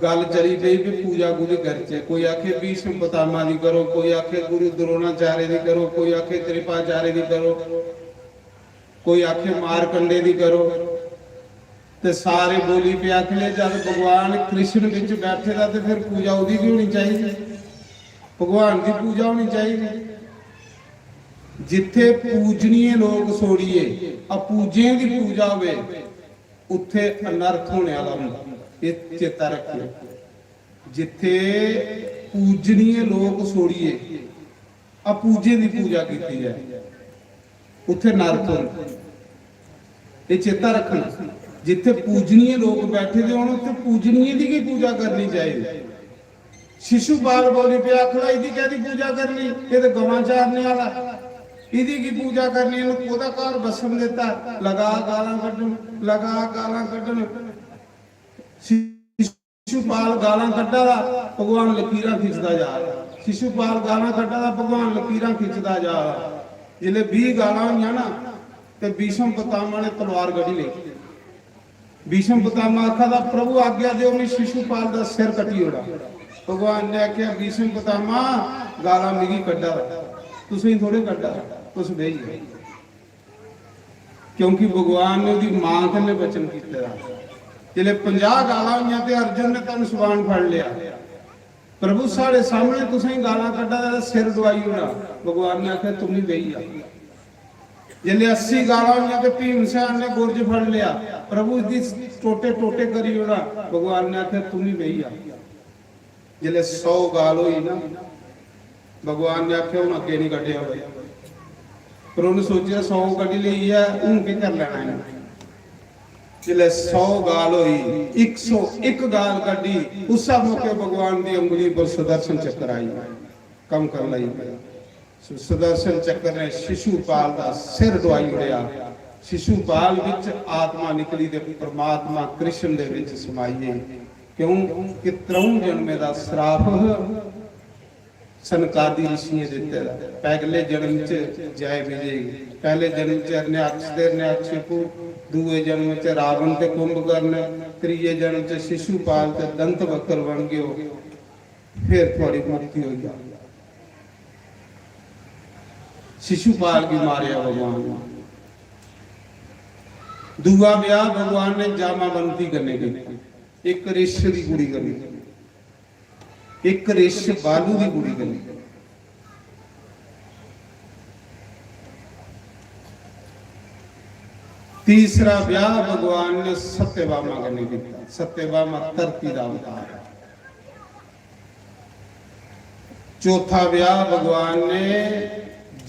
गल चली पई भी पूजा गुरु करचे। कोई आखे भीष्म पितामह दी करो, कोई आखे गुरु द्रोणाचार्य दी करो, कोई आखे कृपाचार्य दी करो, कोई आखे मारकंडे दी करो। ते सारे बोली पे आखले जब भगवान कृष्ण विच बैठे दा ते फिर पूजा उदी भी होनी चाहिए, भगवान की पूजा होनी चाहिए। जिथे पूजनीय लोग सोड़िए अपूजे की पूजा होवे उत्थे अनर्थ होने वाला हुंदा, ये चेता रखियो। जिथे पूजनीय लोग सोड़िए अपूजे की पूजा की जाए उत्थे नरक होंदा, ये चेता रखना। जिथे पूजनीय लोग बैठे दे होण उत्थे पूजनीय दी की पूजा करनी चाहिए। शिशुपाल बोली पे आखड़ा इदी कहदी पूजा करनी, ये तो गवां चारने वाला, इदी की पूजा करनी, ओदा घर बसम देता, लगा गालां कड्डण, लगा गालां कड्डण। शिशुपाल गालां कड्डा दा भगवान लकीरां खिंचदा जा रहा, शिशुपाल गालां कड्डा दा भगवान लकीरां खिंचदा जा रहा। जिले 20 गालां होईयां ना ते भीष्म पितामह ने तलवार गढ़ी ली। भीष्म पितामह आखा दा प्रभु आज्ञा दिओ मैं शिशुपाल दा सिर कटी ओड़ा। भगवान ने आख्या भीष्म पितामह गालां मिगी कड्डा, तुसीं थोड़े कड्डा, तुस बेही। क्योंकि भगवान ने उसकी मां कन्ने वचन किया। जिले 50 गालां होईयां ते अर्जुन ने तन सुबान फड़ लिया, प्रभु साढ़े सामने तुसीं गालां कड्डा दा सिर डवाई ओड़ा। भगवान ने आख्या तुम ही बेही आ। जिले 80 गालां होईयां ते भीमसेन ने गुरज फड़ लिया, प्रभु इसदी टोटे टोटे करी ओड़ा। भगवान ने आख्या तुम ही बेही आ। जिले 100 गाल हुई ना, भगवान ने आख्या हूं अगे नहीं कटिया होवे, पर उन्हें सोचा 100 कटी ली है हूं की कर लेना है। जिले 100 गाल हुई 101 गाल कटी, उस मौके भगवान की उंगली पर सुदर्शन चक्र आई, कम कर लाई। सुदर्शन चक्र ने शिशुपाल का सिर डवाई उड़िया। शिशुपाल विच आत्मा निकली ते परमात्मा कृष्ण दे विच समाईए। क्यों कि 3 जन्मे का श्राप सनकादी ऋषि ने दिते। पहले जन्म च जय विजय, पहले जन्म च हिरण्याक्षिपु, दूए जन्म च रावण ते कुंभकर्ण, तीजे जन्म च शिशुपाल ते दंत वक्र बन गयो। फिर थोड़ी मुक्ति हो गई। शिशुपाल की मारिया भगवान ने। दूआ ब्याह भगवान ने जामावंती करने की, एक रिश की कुड़ी करनी, एक रिश बालू की कुड़ी करनी। तीसरा ब्याह भगवान ने सत्यभामा कन्नै कीता। सत्यभामा धरती दा अवतार है। चौथा ब्याह भगवान ने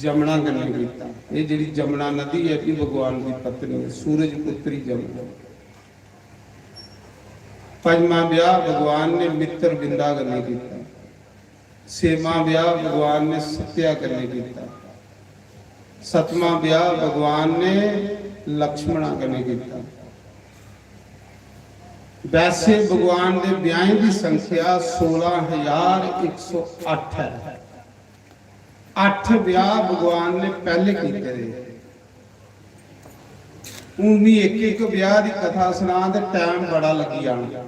जमुना कन्नै कीता। ये जिहड़ी जमुना नदी है कि भगवान की पत्नी है, सूरज पुत्री जमुना। पंजवां ब्याह भगवान ने मित्र बिंदा कन्नै कीता। छेवां ब्याह भगवान ने सत्या कन्नै कीता। सतवां ब्याह भगवान ने लक्ष्मणा कन्नै कीता। वैसे भगवान के ब्याह की संख्या 16,108 है। 8 ब्याह भगवान ने पहले किए। उन्हीं एक एक ब्याह की कथा सुना तो टाइम बड़ा लगी जाना,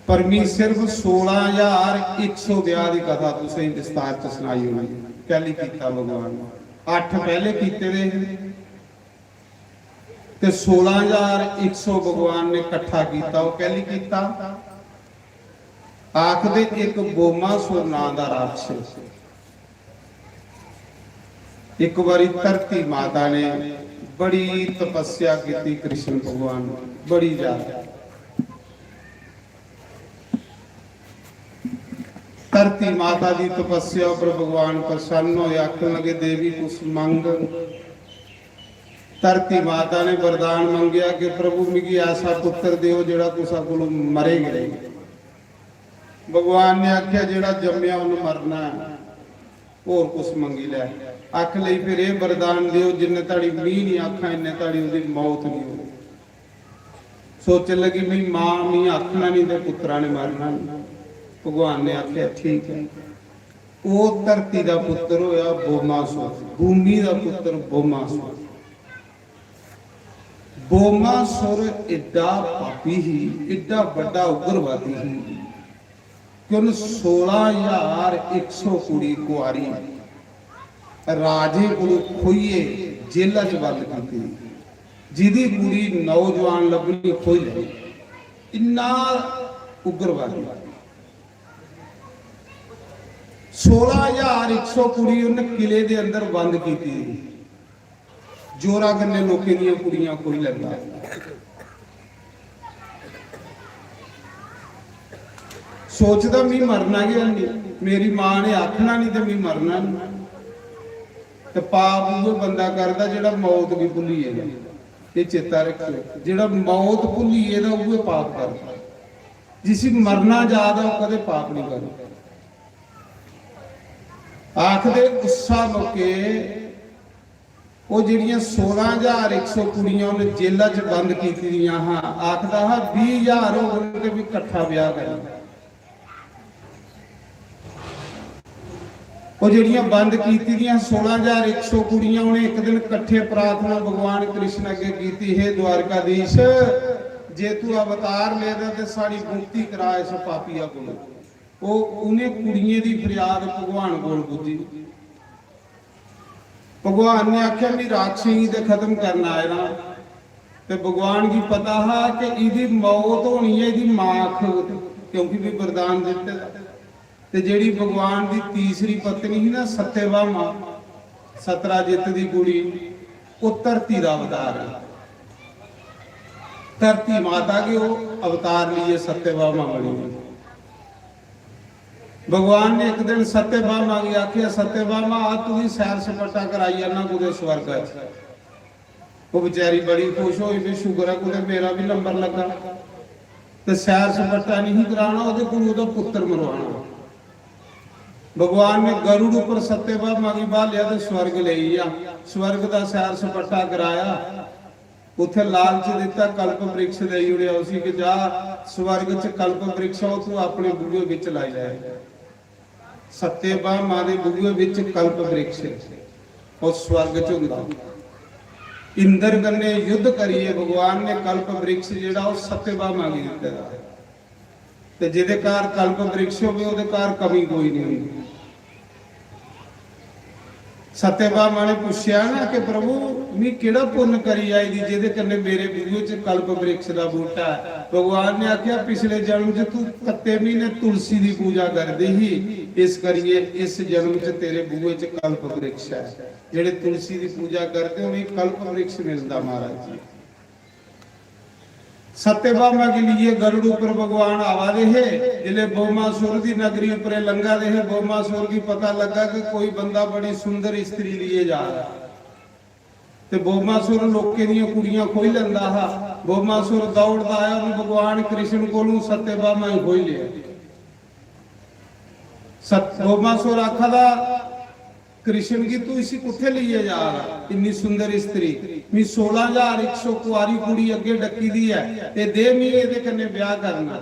पर मैं सिर्फ 16,100 ब्याह की कथा तुसें विस्तार च सुनाई होनी। पहले किया भगवान 8 पहले किए ते 16,100 भगवान ने इकट्ठा किया। वो पहले किया आखदे एक बोमासुर नां दा राक्षस एक बारी धरती माता ने बड़ी तपस्या की कृष्ण भगवान बड़ी ज्यादा। धरती माता की तपस्या पर भगवान प्रसन्न होए, आखन लगे देवी कुछ मंग। धरती माता ने वरदान मंगया कि प्रभु मिगी ऐसा पुत्र दिओ जिहड़ा तुसां कोलों मरेगा नहीं। भगवान ने आख्या जिहड़ा जम्मिया उन्हें मरना होर कुछ मंगी लै। आख लई फिर यह वरदान दिओ जिन्ने ताड़ी मीह नहीं आखा इन्ने ताड़ी उहदी मौत नहीं हो। सोचन लगी मी मां मी आखना नहीं ते पुत्रा ने मरना नहीं। भगवान ने आख्या ठीक है। वो धरती का पुत्र होया बोमासुर, भूमि का पुत्र बोमासुर। बोमासुर एडा पापी ही, एडा बड़ा उग्रवादी ही कि उन्हें 16,100 कुड़ी कुआरी राजे को खोइए जेल च बंद की, जिदी कुड़ी नौजवान लभनी खोई ले। इन्ना उग्रवादी 16,100 कुड़ी उन्हें किले दे अंदर बंद की। जोरा कन्ने लोकें दी कुड़ियां कोई लैंदा। सोचदा मैं मरना गया नहीं, मेरी मां ने आखना नहीं तो मैं मरना नहीं। तो पाप वो बंदा करदा जिहड़ा मौत भी भुल्लीए। ये चेता रखियो, जिहड़ा मौत भुल्लीए दा वो पाप करदा। जिसी मरना याद है वो कदे पाप नहीं करदा। आखदे गुस्सा मुके वो जिहड़ियां 16,100 कुड़ियां उन्हें जेलों च बंद कीतियां। हाँ आखदा हा 20,000 हो गए भी इकट्ठा ब्याह करना। वो जिहड़ियां बंद कीतियां 16,100 कुड़ियां उन्हें एक दिन इकट्ठे प्रार्थना भगवान कृष्ण अगे कीती, हे द्वारकाधीश जे तू अवतार लेदा ते साड़ी मुक्ति करा इस पापिया कोलों। वो उन्हें कुड़ियां दी फरियाद भगवान कोल पुजी। भगवान ने आख्या मैं राक्षसी ते खत्म करना आया ना। ते भगवान की पता है कि इहदी मौत होनी है इहदी माख, क्योंकि भी वरदान दिते। ते जेड़ी भगवान की तीसरी पत्नी ही ना सत्यभामा, सतराजित दी कुड़ी, वो धरती दा अवतार है। धरती माता के वो अवतार लिए सत्यभामा बनी। भगवान ने एक दिन सत्यभामा की आख्या सत्यभामा आ तू ही सैर सपाटा कराई जाना कुदे स्वर्ग। वो बेचारी बड़ी खुश होई भी शुक्र है कुदे मेरा भी नंबर लगा। तो सैर सपाटा नहीं कराना ओदे कोल ओदा पुत्र मरवाना। भगवान ने गरुड़ ऊपर सत्यभामा की बालिया तो स्वर्ग ले आ। स्वर्ग का सैर सपाटा कराया, उथे लालच दिता कल्प वृक्ष दे उड़िया उसी कि जा स्वर्ग च कल्प वृक्ष हो तू अपने बूहे विच लाई जाए। सत्यभामा दे बूहे विच कल्प वृक्ष और स्वर्ग च हुंदा। इंद्र कन्ने युद्ध करिए भगवान ने कल्प वृक्ष जिहड़ा वो सत्यभामा की दित्ता। ते जिहदे कार कल्प वृक्ष होवे ओहदे कार कमी कोई नहीं हुंदी। सत्यभामा ने पूछया ना कि प्रभु मैं केड़ा पुण्य करी आई दी जेदे कन्ने मेरे बूहे च कल्प वृक्ष दा बूटा है। भगवान ने आख्या पिछले जन्म च तू कत्ते महीने तुलसी दी पूजा करदी ही, इस करिए इस जन्म च तेरे बूहे च कल्प वृक्ष है। जेड़े तुलसी दी पूजा करते उन्हें कल्प वृक्ष मिलदा महाराज जी। सत्यभामा के लिए गरुड़ ऊपर भगवान आवा दे है, जिले बोमासुर की नगरी ऊपर लंगा दे है। बोमासुर की पता लगा कि कोई बंदा बड़ी सुंदर स्त्री लिए जा रहा, ते बोमासुर लोके दी कुड़ियां खोई लंदा हा। बोमासुर दौड़दा आया, उन्हें भगवान कृष्ण कोलों सत्यभामा ही खोई लिया। बोमासुर आखदा कृष्ण की तू इसी कुत्थे लिए जा रहा, इन्नी सुंदर स्त्री मी 16,100 कुआरी कुड़ी अगे डकी दी है, ते दे मी इहदे कन्ने ब्याह करना।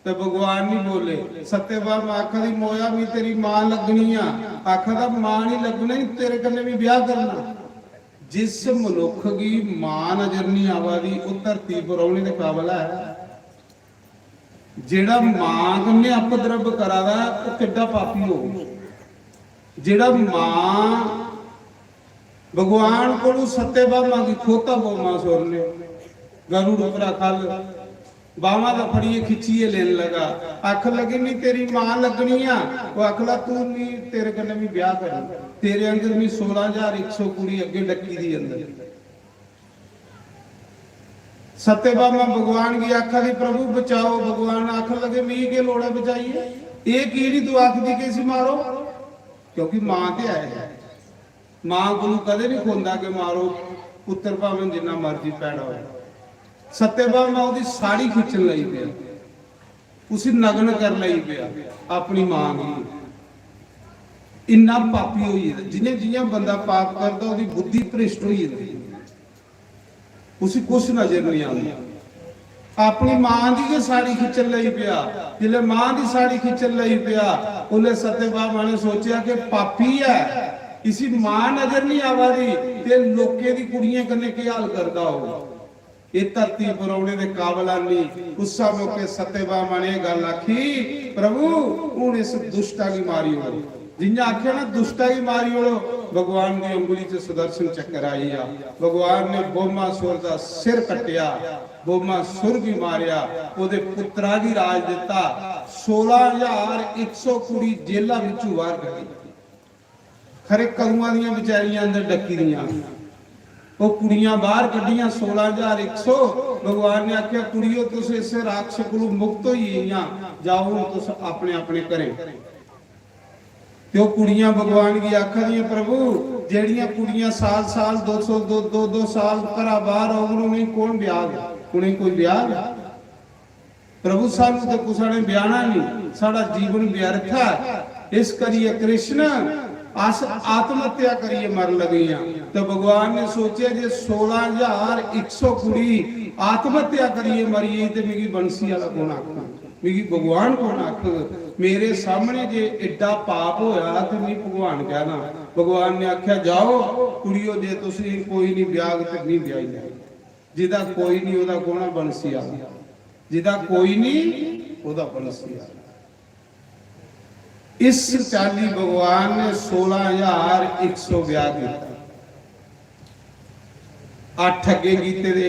ते भगवान नहीं बोले। सत्यभामा आखदी मोया मी तेरी मां लगनी आ, आखदा मां नहीं लगना ही तेरे कन्ने भी ब्याह करना। जिस मनुख की मां नजर नहीं आवादी वो धरती पर आने दे काबिल है। जेड़ा मां कन्ने अपद्रव करादा वो किड्डा पापी हो। जेड़ा मां भगवान को सत्यभामा की खोता बोमासुर ने गरुड़ उपरा खल बावा का फड़िए खिंचिए लेने लगा। आख लगी नहीं तेरी मां लगनी आ, वो आखला तू नहीं तेरे कन्ने भी ब्याह कर, तेरे अंदर भी 16,100 कुड़ी अगे डकी दी अंदर। सत्यभामा भगवान की आखा दी प्रभु बचाओ। भगवान आख लगे मी के लोड़ा बचाइए, ये की नहीं तू आख दी के सी मारो, क्योंकि मां ते आए मां को कदे नहीं खोंदा कि मारो पुत्र भावें जिन्ना मर्जी पैदा हो। सत्यभामा उसकी साड़ी खिंचन लई पिया, उसी नग्न कर लई पिया अपनी मां की। इन्ना पापी होई है, जिन्हें जियां बंदा पाप करदा उसकी बुद्धि भ्रिष्ट होई जाती, उसी कुछ नजर नहीं आती। अपनी मां की साड़ी खिंचन लई पिया, जिले मां की साड़ी खिंचन लई पिया उन्हें सत्यभामा ने सोचा कि पापी है, इसी मां नजर नहीं आवा रही ते लोके दी कुड़ियां कन्ने की हाल करदा हो, ये धरती पर आने दे काबिल नहीं। उस मौके सत्यभामा ने गल आखी प्रभु हुण इस दुष्टा की मारी हो। जिन्हें आख्या ना दुष्टा की मारी हो, भगवान की उंगली च सुदर्शन चक्कर आई आ। भगवान ने बोमासुर का सिर कटिया, बोमासुर भी मारिया, ओदे पुत्रा की राज दिता। 16,100 कुड़ी जेला विचों बाहर कढी, खरे करूआं दियां बेचारियां अंदर डकी दियां, वो कुड़ियां बाहर कढियां 16,100। भगवान ने आख्या कुड़ियो तुस इस राक्षस कोलों मुक्त होईयां, जाओ तुस अपने अपने घरें। ते वो कुड़ियां भगवान की आखा दी प्रभु जेड़ियां कुड़ियां साल साल 200 साल घरा बाहर आउण उन्हें कौन ब्याह, उन्हें कोई ब्याह प्रभु सानू तो कुछ ने ब्याहना नहीं, साडा जीवन व्यर्थ है। इस करिए कृष्ण अस आत्महत्या करिए मर लगियां। तो भगवान ने सोचा जे 16,100 कुड़ी आत्महत्या करिए मरिए तो मेरी बंसी वाला कौन आखा, मेरी भगवान कौन आख। मेरे सामने जे एडा पाप होया तो मैं भगवान कहना। भगवान ने आख्या जाओ कुड़ियो जे तुसी कोई नहीं ब्याह ते नहीं ब्याही जाए, जिदा कोई नहीं ओदा कौन बंसी वाला, जिदा कोई नहीं ओदा बंसी वाला। इस चाली भगवान ने 16,100 ब्याह किया, 8 अगे कीते दे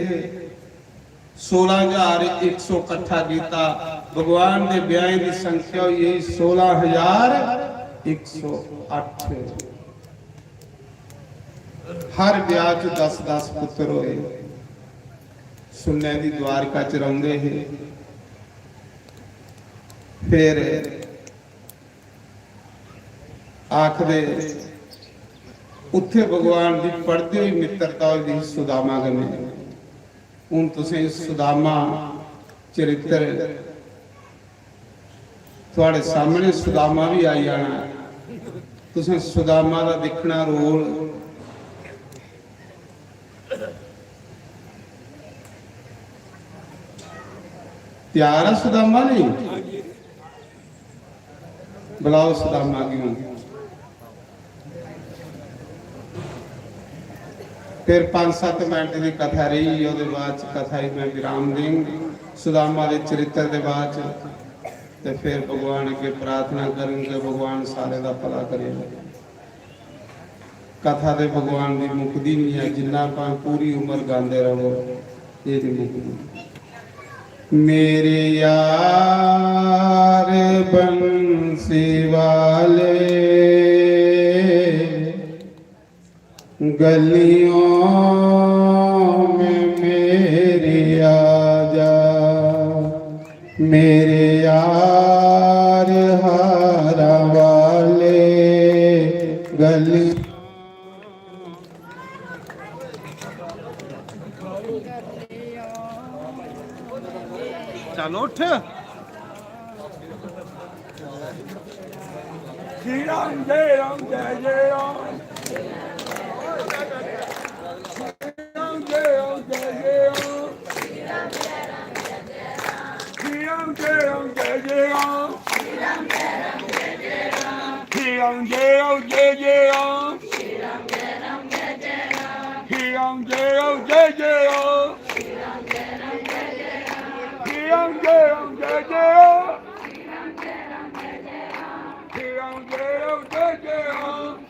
16,100 इकट्ठा किया। भगवान ने ब्याह की संख्या हुई 16,108। हर ब्याह च 10-10 पुत्र होए, सुनने की द्वारका च रहिंदे हैं। फिर आखदे उत्थे भगवान की पढ़ते हुई मित्रता हुई सुदामा कन्नै। हुण तुसीं सुदामा चरित्र तुहाडे सामने सुदामा भी आई जाना, तुसीं सुदामा का दिखना रोल। तैयार है सुदामा नहीं? बुलाओ सुदामा की। फिर 5-7 मिनट की कथा रही, उसके बाद कथा ही मैं विराम देंगे सुदामा के चरित्र के बाद। तो फिर भगवान अगे प्रार्थना करेंगे, भगवान सारे का भला करेगा। कथा दे भगवान की मुक्ति नहीं है, जिन्ना आप पूरी उम्र गाते रहो ये नहीं मुक्ति। मेरे यार बंसी वाले गलियों में मेरे आजा, मेरे यार हारा वाले गली। चलो उठ। श्री राम जय राम जय जय राम, राम जय राम जय जय राम, श्री राम जय राम जय जय राम, श्री राम जय राम जय जय राम, श्री राम जय राम जय जय राम, श्री राम जय राम जय जय राम, श्री राम जय राम जय जय राम, श्री राम जय राम जय जय राम, श्री राम जय राम जय जय राम, श्री राम जय राम जय जय राम, श्री राम जय राम जय जय राम।